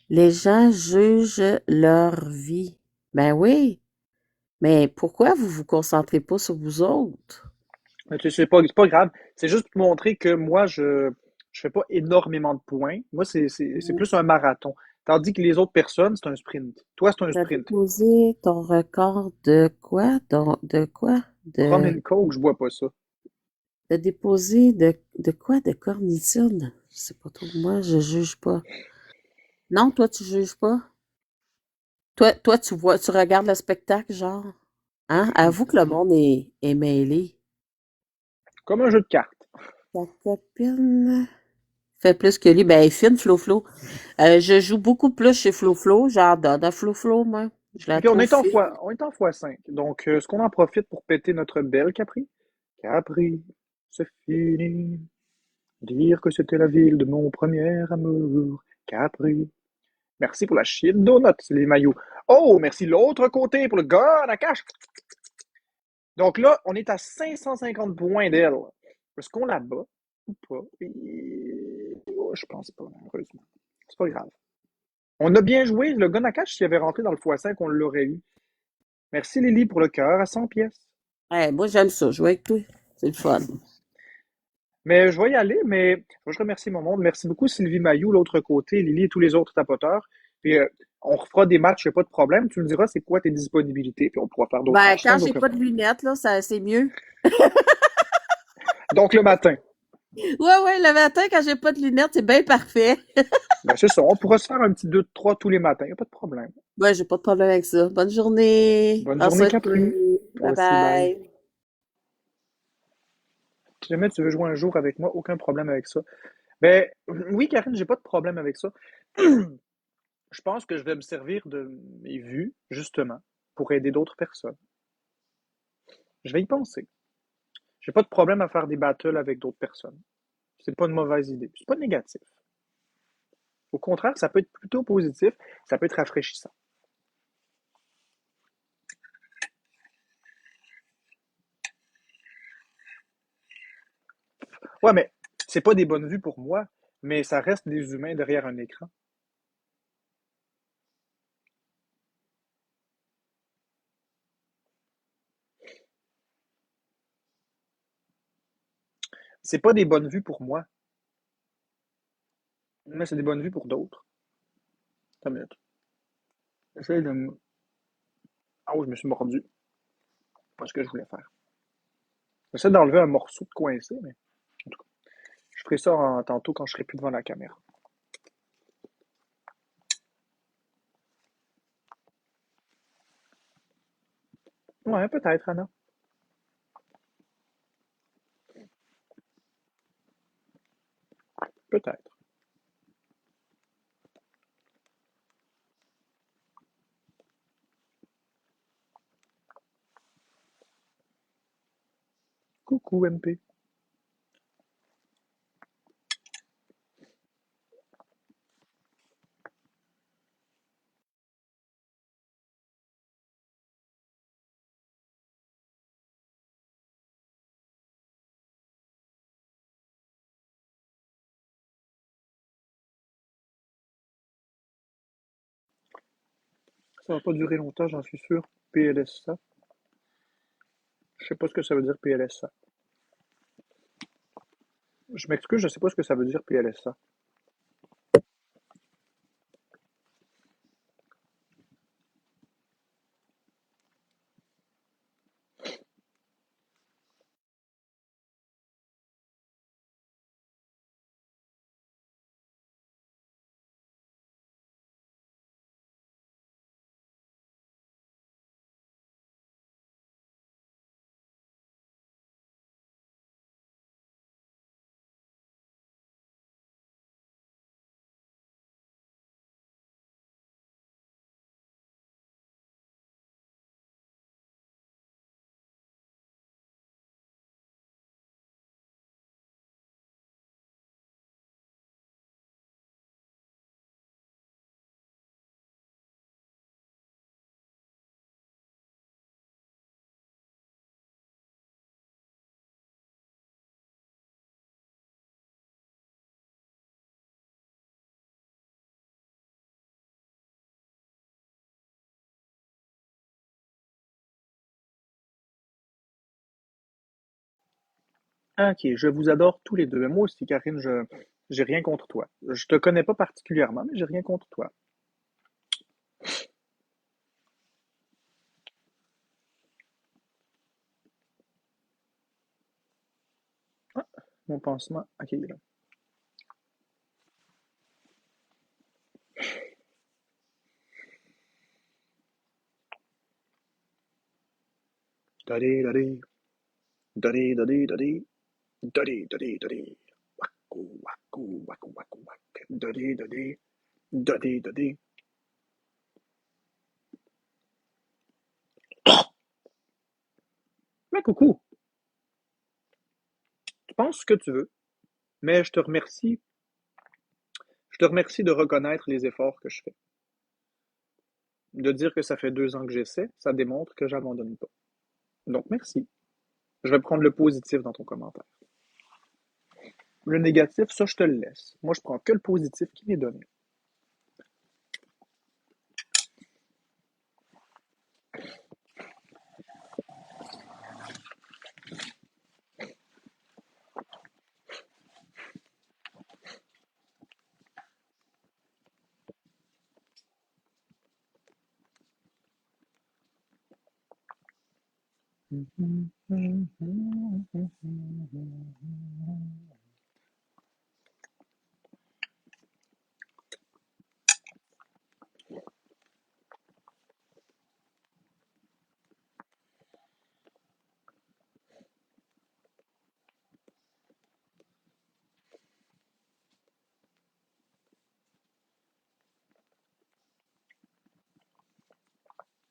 les gens jugent leur vie. Ben oui, mais pourquoi vous vous concentrez pas sur vous autres? Mais c'est pas grave. C'est juste pour montrer que moi, je fais pas énormément de points. Moi, c'est plus un marathon. Tandis que les autres personnes, c'est un sprint. Toi, c'est un T'as sprint. déposé ton record de quoi? De quoi? Rum and Coke, je bois pas ça. T'as déposé de quoi? De cornitude? Je sais pas trop. Moi, je juge pas. Non, toi, tu juges pas? Toi, tu regardes le spectacle, genre? Hein? Avoue que le monde est mêlé. Comme un jeu de cartes. Ta copine fait plus que lui. Ben, elle est fine, Flo-Flo. Je joue beaucoup plus chez Flo-Flo. J'adore Flo-Flo, moi. Je la OK, on trouve est en fine. fois, on est en fois 5. Donc, est-ce qu'on en profite pour péter notre belle Capri? Capri, c'est fini. Dire que c'était la ville de mon premier amour. Capri. Merci pour la shit donut, les maillots. Oh, merci l'autre côté pour le gun à cash. Donc là, on est à 550 points d'elle. Est-ce qu'on la bat ou pas? Oh, je pense pas, heureusement. C'est pas grave. On a bien joué. Le gun à cash, s'il avait rentré dans le x5, on l'aurait eu. Merci Lily pour le cœur à 100 pièces. Ouais, moi, j'aime ça, jouer avec toi. C'est le fun. Mais je vais y aller, mais je remercie mon monde. Merci beaucoup Sylvie Mailloux, l'autre côté, Lily et tous les autres tapoteurs. Puis on refera des matchs, il n'y a pas de problème. Tu me diras c'est quoi tes disponibilités, puis on pourra faire d'autres Ben, matchs quand sans j'ai aucun pas de problème. lunettes, là, c'est mieux. Donc le matin, Ouais, le matin, quand j'ai pas de lunettes, c'est bien parfait. ben, c'est ça, on pourra se faire un petit 2-3 tous les matins, il n'y a pas de problème. Ouais, j'ai pas de problème avec ça. Bonne journée. Bonne Prends journée soin de toi. Capri. Toi Bye aussi, bye. bye. Si jamais tu veux jouer un jour avec moi, aucun problème avec ça. Ben oui, Karine, j'ai pas de problème avec ça. Je pense que je vais me servir de mes vues, justement, pour aider d'autres personnes. Je vais y penser. J'ai pas de problème à faire des battles avec d'autres personnes. C'est pas une mauvaise idée. C'est pas négatif. Au contraire, ça peut être plutôt positif. Ça peut être rafraîchissant. Ouais, mais c'est pas des bonnes vues pour moi, mais ça reste des humains derrière un écran. C'est pas des bonnes vues pour moi, mais c'est des bonnes vues pour d'autres. Attends une minute. J'essaie de me... Ah oui, je me suis mordu. Pas ce que je voulais faire. J'essaie d'enlever un morceau de coincé, mais en tout cas, je ferai ça tantôt quand je serai plus devant la caméra. Ouais, peut-être, Anna. Peut-être. Coucou, MP. Ça va pas durer longtemps, j'en suis sûr. PLSA. Je sais pas ce que ça veut dire PLSA. Je m'excuse, je sais pas ce que ça veut dire PLSA. Ah, ok, je vous adore tous les deux. Moi aussi, Karine, j'ai rien contre toi. Je te connais pas particulièrement, mais j'ai rien contre toi. Ah, mon pansement. Ok, il est là. Dadi, dadi, dadi, dadi, dadi, dadi, dadi, dadi. Waku, waku, waku, waku, wak. Dadi, dadi, dadi, dadi. Mais coucou, tu penses ce que tu veux, mais je te remercie de reconnaître les efforts que je fais. De dire que ça fait 2 ans que j'essaie, ça démontre que j'abandonne pas. Donc merci. Je vais prendre le positif dans ton commentaire. Le négatif, ça, je te le laisse. Moi, je prends que le positif qui m'est donné.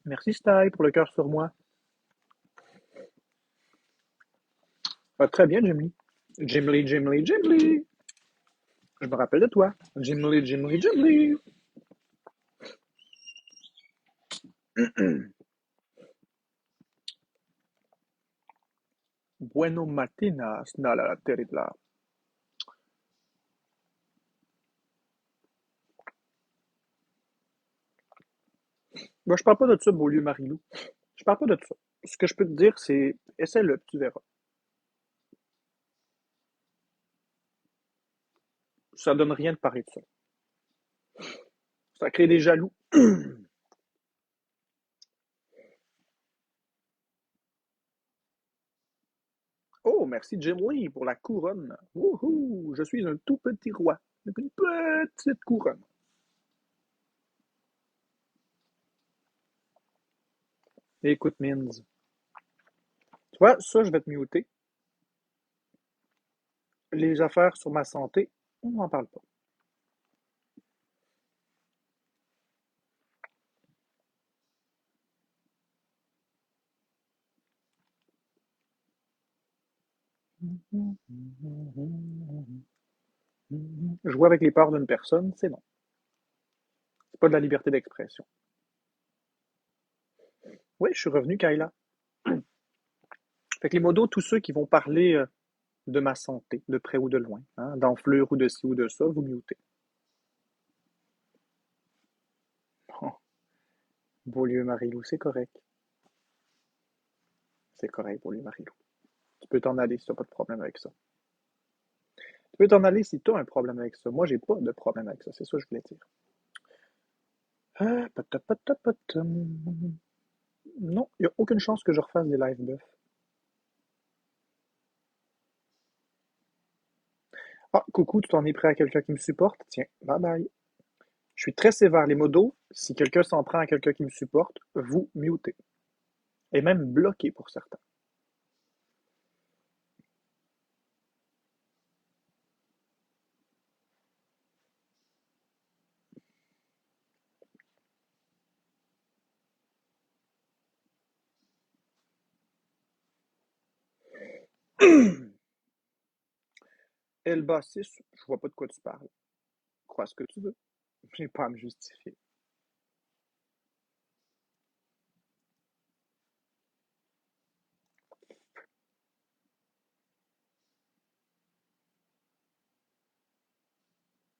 Merci, Style, pour le cœur sur moi. Ah, très bien, Jimmy. Jimly, Jimly, Jimly. Je me rappelle de toi. Jimly, Jimly, Jimly. Bueno matinas, nala terribla. Moi, je parle pas de ça, Beaulieu Marilou. Je parle pas de ça. Ce que je peux te dire, c'est essaie-le, tu verras. Ça donne rien de parler de ça. Ça crée des jaloux. Oh, merci Jim Lee pour la couronne. Wouhou! Je suis un tout petit roi avec une petite couronne. Écoute, Minz. Tu vois, ça, je vais te muter. Les affaires sur ma santé, on n'en parle pas. Jouer avec les peurs d'une personne, c'est non. C'est pas de la liberté d'expression. Oui, je suis revenu, Kayla. Fait que les modos, tous ceux qui vont parler de ma santé, de près ou de loin, hein, d'enflure ou de ci ou de ça, vous mutez. Bon, Beaulieu Marilou, c'est correct. C'est correct, Beaulieu Marilou. Tu peux t'en aller si tu n'as pas de problème avec ça. Tu peux t'en aller si tu as un problème avec ça. Moi, j'ai pas de problème avec ça. C'est ça que je voulais dire. Non, il n'y a aucune chance que je refasse des live buffs. Ah, coucou, tu t'en es pris à quelqu'un qui me supporte? Tiens, bye bye. Je suis très sévère, les modos. Si quelqu'un s'en prend à quelqu'un qui me supporte, vous mutez. Et même bloquez pour certains. Elba 6, je vois pas de quoi tu parles. Crois ce que tu veux. J'ai pas à me justifier.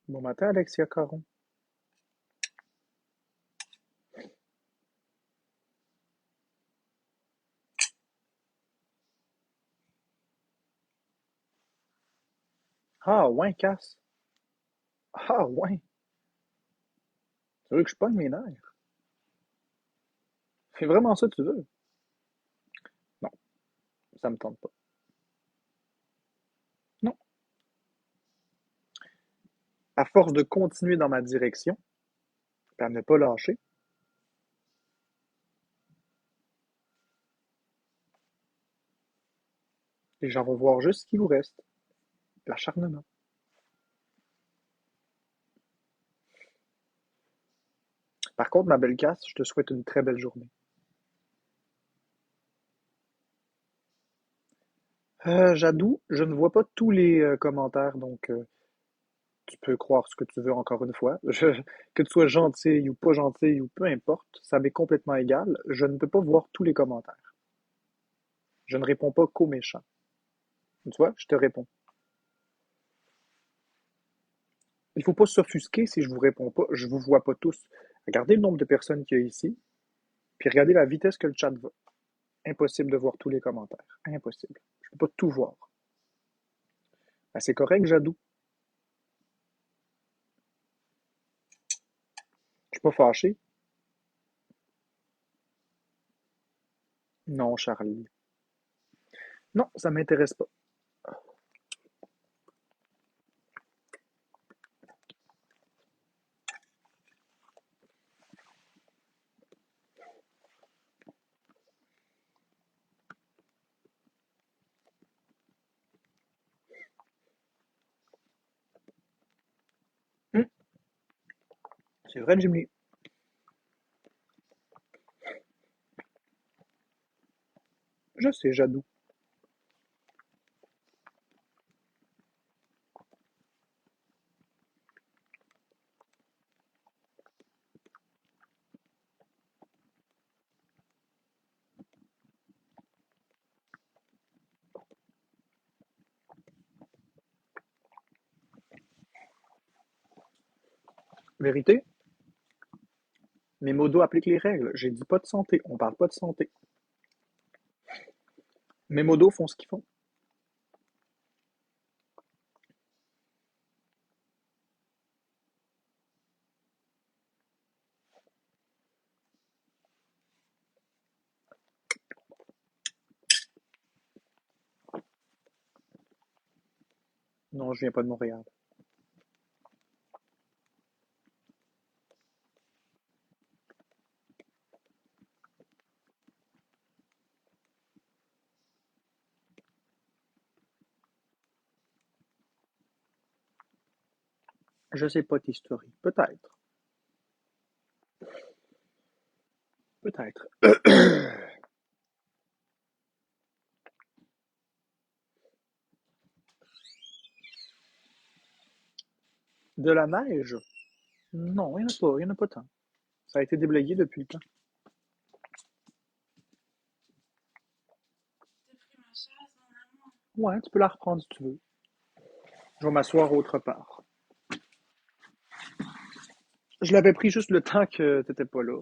Bon matin, Alexia Caron. Ah, ouais, casse. Ah, ouais. Tu veux que je pogne mes nerfs? C'est vraiment ça que tu veux? Non, ça me tente pas. Non. À force de continuer dans ma direction, et à ne pas lâcher, les gens vont voir juste ce qui vous reste. L'acharnement. Par contre, ma belle casse, je te souhaite une très belle journée. Jadou, je ne vois pas tous les commentaires, donc tu peux croire ce que tu veux encore une fois. Que tu sois gentil ou pas gentil ou peu importe, ça m'est complètement égal. Je ne peux pas voir tous les commentaires. Je ne réponds pas qu'aux méchants. Tu vois, je te réponds. Il ne faut pas s'offusquer si je vous réponds pas. Je vous vois pas tous. Regardez le nombre de personnes qu'il y a ici, puis regardez la vitesse que le chat va. Impossible de voir tous les commentaires. Impossible. Je ne peux pas tout voir. Ben, c'est correct, Jadou. Je suis pas fâché. Non, Charlie. Non, ça m'intéresse pas. Hum, c'est vrai, Jimmy. Je sais, Jadou. Vérité, mes modos appliquent les règles. J'ai dit pas de santé. On parle pas de santé. Mes modos font ce qu'ils font. Non, je viens pas de Montréal. Je sais pas t'historie. Peut-être. Peut-être. De la neige? Non, il n'y en a pas. Il y en a pas tant. Ça a été déblayé depuis le temps. Ouais, tu peux la reprendre si tu veux. Je vais m'asseoir autre part. Je l'avais pris juste le temps que t'étais pas là.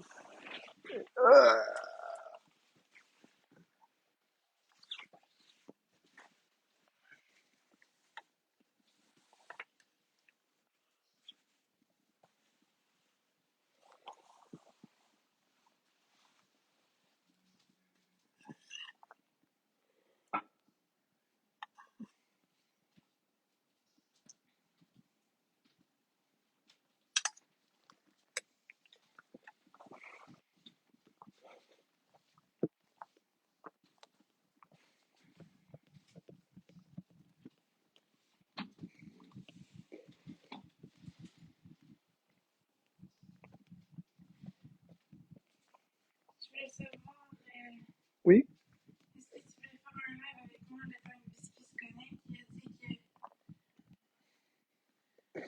Je voulais savoir, Oui? est-ce que tu voulais faire un live avec moi, le temps que Biscuit se connecte? Il a dit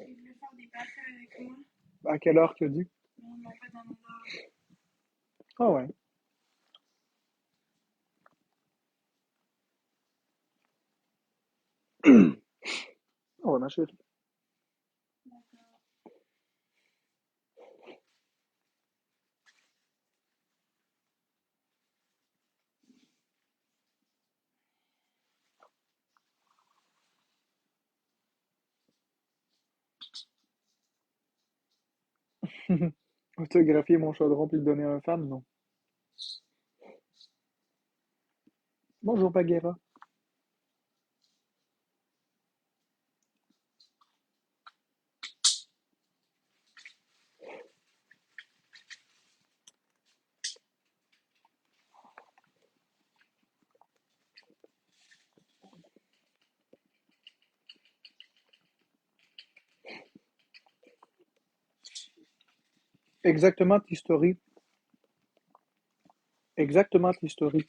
qu'il voulait faire des battles avec moi, À quelle heure tu as dit? mais il m'a pas donné d'heure. Ah ouais. Ah ouais, ma chérie. D'accord. Photographier mon chaudron puis le donner à un fan, non. Bonjour, Bagheera. Exactement l'historie. Exactement l'historie.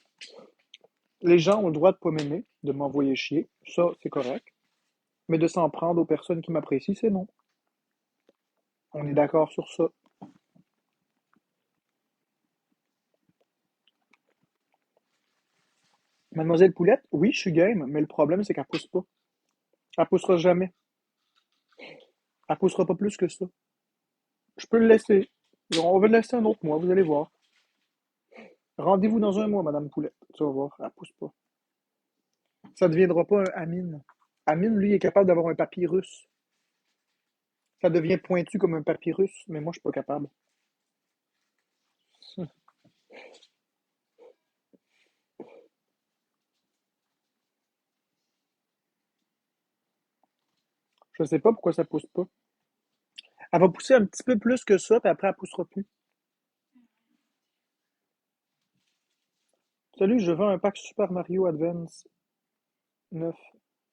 Les gens ont le droit de pas m'aimer, de m'envoyer chier. Ça, c'est correct. Mais de s'en prendre aux personnes qui m'apprécient, c'est non. On est d'accord sur ça. Mademoiselle Poulette, oui, je suis game, mais le problème, c'est qu'elle pousse pas. Elle poussera jamais. Elle poussera pas plus que ça. Je peux le laisser. On va le laisser un autre mois, vous allez voir. Rendez-vous dans un mois, Madame Poulette. Tu vas voir, elle pousse pas. Ça ne deviendra pas un Amine. Amine, lui, est capable d'avoir un papyrus. Ça devient pointu comme un papyrus, mais moi, je suis pas capable. Je sais pas pourquoi ça pousse pas. Elle va pousser un petit peu plus que ça, puis après, elle poussera plus. Salut, je veux un pack Super Mario Advance 9.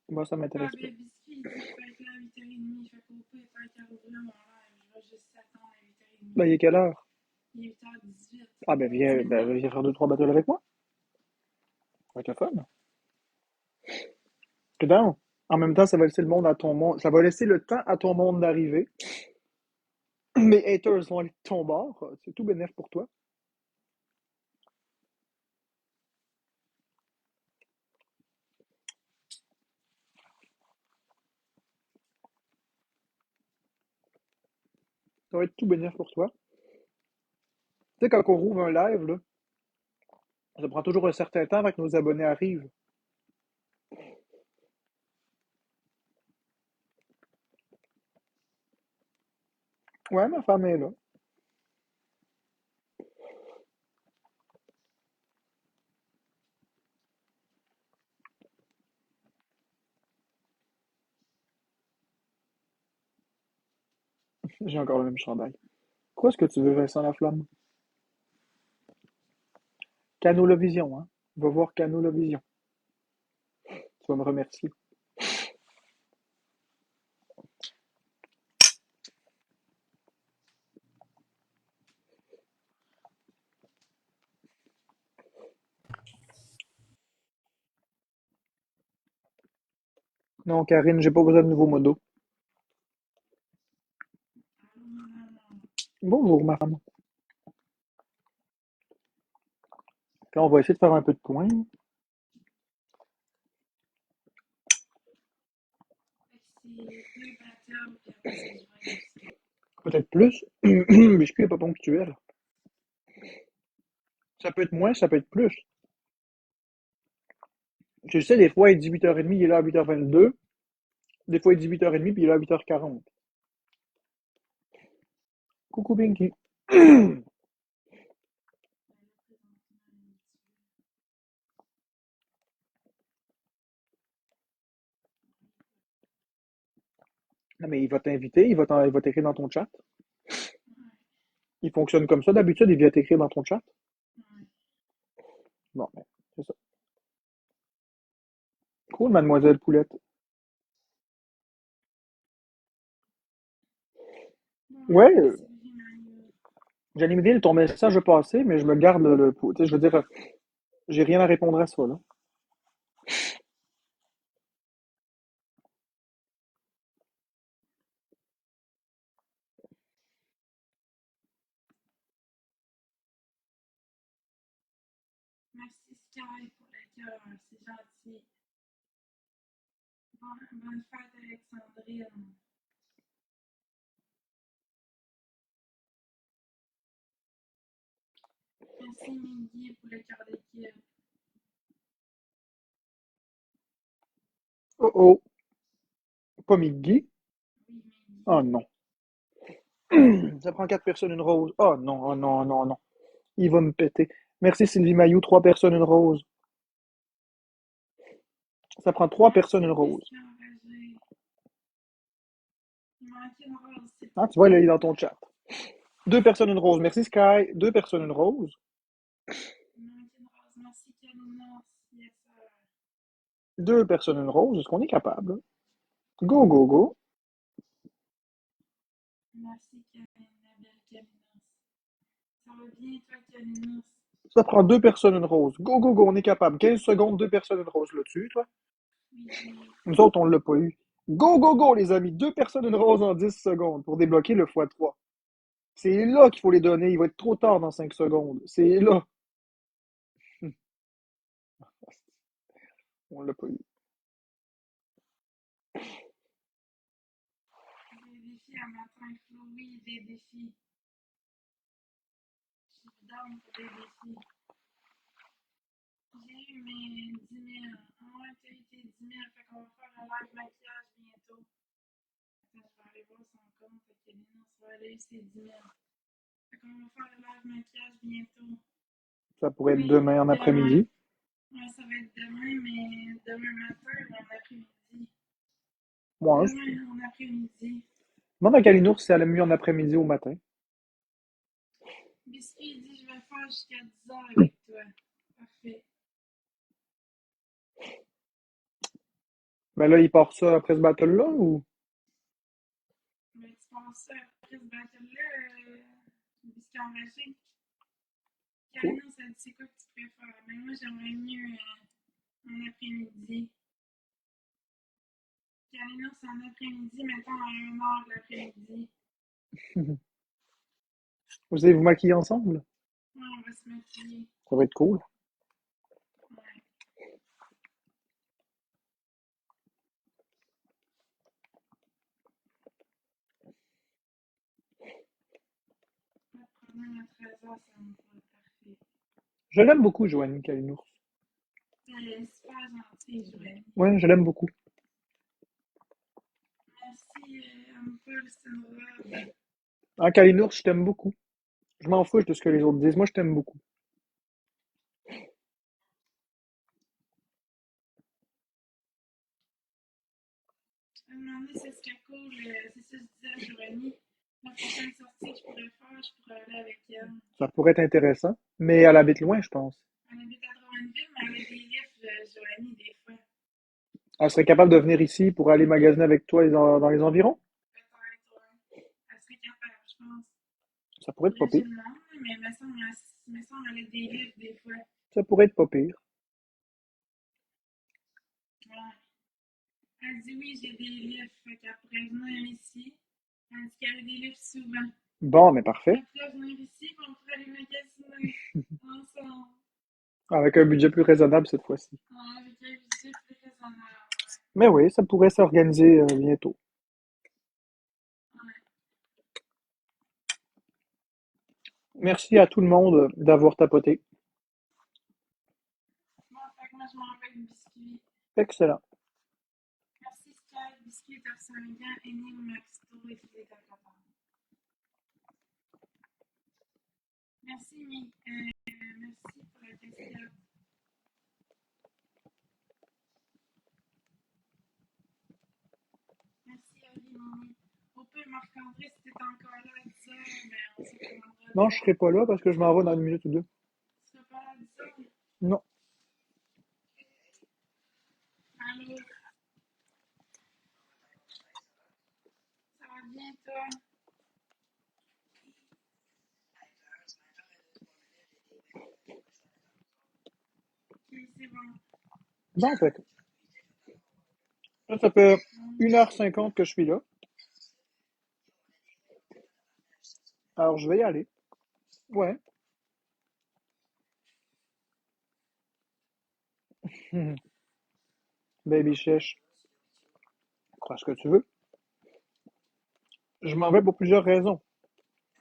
Moi, ça Ah, m'intéresse pas. ben Biscuit, il dit qu'il va être là à 8h30. Fait qu'au pire, tant qu'à rouvrir mon live, je vais juste attendre à Ben, il 8h30. est quelle heure? Il est 8h18. Ah, viens faire 2-3 battles avec moi. Ça va être le fun. Que donc? En même temps, ça va laisser le monde à ton monde. Ça va laisser le temps à ton monde d'arriver. Mes haters vont aller de ton bord. C'est tout bénéf pour toi. Ça va être tout bénéf pour toi. Tu sais, quand on rouvre un live, là, ça prend toujours un certain temps avant que nos abonnés arrivent. Ouais, ma femme est là. J'ai encore le même chandail. Quoi est-ce que tu veux, Vincent Laflamme? Canolavision, hein? Va voir Canolavision. Tu vas me remercier. Non, Karine, j'ai pas besoin de nouveaux modos. Bonjour, ma femme. Là, on va essayer de faire un peu de points. Peut-être plus. Biscuit n'est pas ponctuel. Ça peut être moins, ça peut être plus. Je sais, des fois, il dit 8h30, il est là à 8h22. Des fois, il dit 8h30, puis il est là à 8h40. Coucou, Pinky. Non, mais il va t'inviter, il va t'écrire dans ton chat. Il fonctionne comme ça d'habitude, il vient t'écrire dans ton chat. Bon, ben, c'est ça. Cool, mademoiselle Poulette. Ouais, Janimville, ton message est passé, mais je me garde tu sais, je veux dire, j'ai rien à répondre à ça, là. Merci Sky pour le cœur, c'est gentil. Bonne fête Alexandrine. Merci Mingy pour le cœur d'équipe. Oh oh, pas Miggy. Oui, Mingy. Oh non. Ça prend 4 personnes, une rose. Oh non, oh non, oh non, oh non. Il va me péter. Merci Sylvie Mailloux, 3 personnes, une rose. Ça prend 3 personnes, une rose. Christian Roger. Il manque une rose, s'il Ah, te tu vois, il plaît. est dans ton chat. 2 personnes, une rose. Merci Sky. 2 personnes, une rose. Il manque une rose. Merci Kalina. Yes, sir. 2 personnes, une rose. Est-ce qu'on est capable? Go, go, go. Merci Kalina, la belle Kalina. Ça va bien, toi, Kalina? Ça prend 2 personnes, une rose. Go, go, go, on est capable. 15 secondes, 2 personnes, une rose. L'as-tu, toi? Oui, oui. Nous autres, on l'a pas eu. Go, go, go, les amis. 2 personnes, une rose en 10 secondes pour débloquer le x3. C'est là qu'il faut les donner. Il va être trop tard dans 5 secondes. C'est là. On l'a pas eu. Des défis à matin, Flo. Oui, des défis. Je suis down pour des défis. J'ai eu mes 10 000. Ouais, t'as eu tes 10 000. Fait qu'on va faire un live maquillage bientôt. Attends, je vais aller voir son compte à Kalina. Ça va aller ses 10 000. Fait qu'on va faire le live maquillage bientôt. Ça pourrait être Oui, demain en demain. après-midi. Ouais, ça va être demain, mais demain matin ou en après-midi. Moi, Demain en après-midi. demande à Kalinours si elle aime mieux en après-midi ou au matin. Biscuit dit je vais faire jusqu'à 10 heures avec toi. Parfait. Mais là, il part ça après ce battle-là ou? Mais tu penses ça après ce battle-là, Biscuit enragé? Cool. Karina, ça dit c'est quoi que tu préfères? Mais moi, j'aimerais mieux en après-midi. Karina, c'est en après-midi, mettons à 1h de l'après-midi. Vous allez vous maquiller ensemble? Ouais, on va se maquiller. Ça va être cool. Ouais. Pas de problème à 13h, ça me va parfait. Je l'aime beaucoup, Joanie Kalinours. Elle est super gentille, Joël. Ouais, je l'aime beaucoup. Merci, Paul Stenrob. Ah, Kalinours, je t'aime beaucoup. Je m'en fiche de ce que les autres disent. Moi, je t'aime beaucoup. Je me demandais si ce serait cool, c'est ça que je disais à Joanie, La prochaine sortie que je pourrais faire, je pourrais aller avec elle. Ça pourrait être intéressant, mais elle habite loin, je pense. Elle habite à Drummondville, mais elle a des livres, Joanie, des fois. Elle serait capable de venir ici pour aller magasiner avec toi dans les environs? Peut-être, ouais. Elle serait capable, je pense. Ça pourrait être pas Faudrait que je pire. demande, mais il me semble qu'elle a des livres, des fois. Ça pourrait être pas pire. Ouais. Elle dit oui, j'ai des livres, fait qu'elle pourrait venir ici. Elle dit qu'elle a des livres souvent. Bon, mais parfait. Elle pourrait venir ici, puis on pourrait aller magasiner ensemble. Avec un budget plus raisonnable cette fois-ci. Avec un budget plus raisonnable. Mais oui, ça pourrait s'organiser bientôt. Ouais. Merci à tout le monde d'avoir tapoté. Bon, fait que moi, je m'en vais avec le biscuit. Excellent. Merci, Sky. Biscuit, t'as reçu un gant énigme Maxito et filet calculateur. Merci, merci pour la question. Merci, Aline. Au pire, Marc-André, si t'es encore là à 10h, ben, on se prendra. Non, je serai pas là parce que je m'en vais dans une minute ou deux. Tu seras pas là à 10h? Non. Allô? Ça va bien, toi? Ok, c'est bon. Bon, fait. Là, ça fait 1h50 que je suis là. Alors, je vais y aller. Ouais. Baby Chèche, crois ce que tu veux. Je m'en vais pour plusieurs raisons.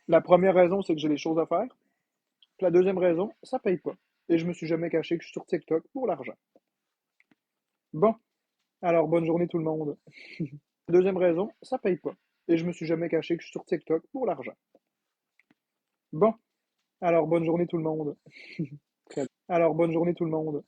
La première raison, c'est que j'ai des choses à faire. Puis la deuxième raison, ça paye pas. Et je me suis jamais caché que je suis sur TikTok pour l'argent. Bon, alors bonne journée tout le monde. Deuxième raison, ça paye pas. Et je me suis jamais caché que je suis sur TikTok pour l'argent. Bon, alors bonne journée tout le monde. Alors bonne journée tout le monde.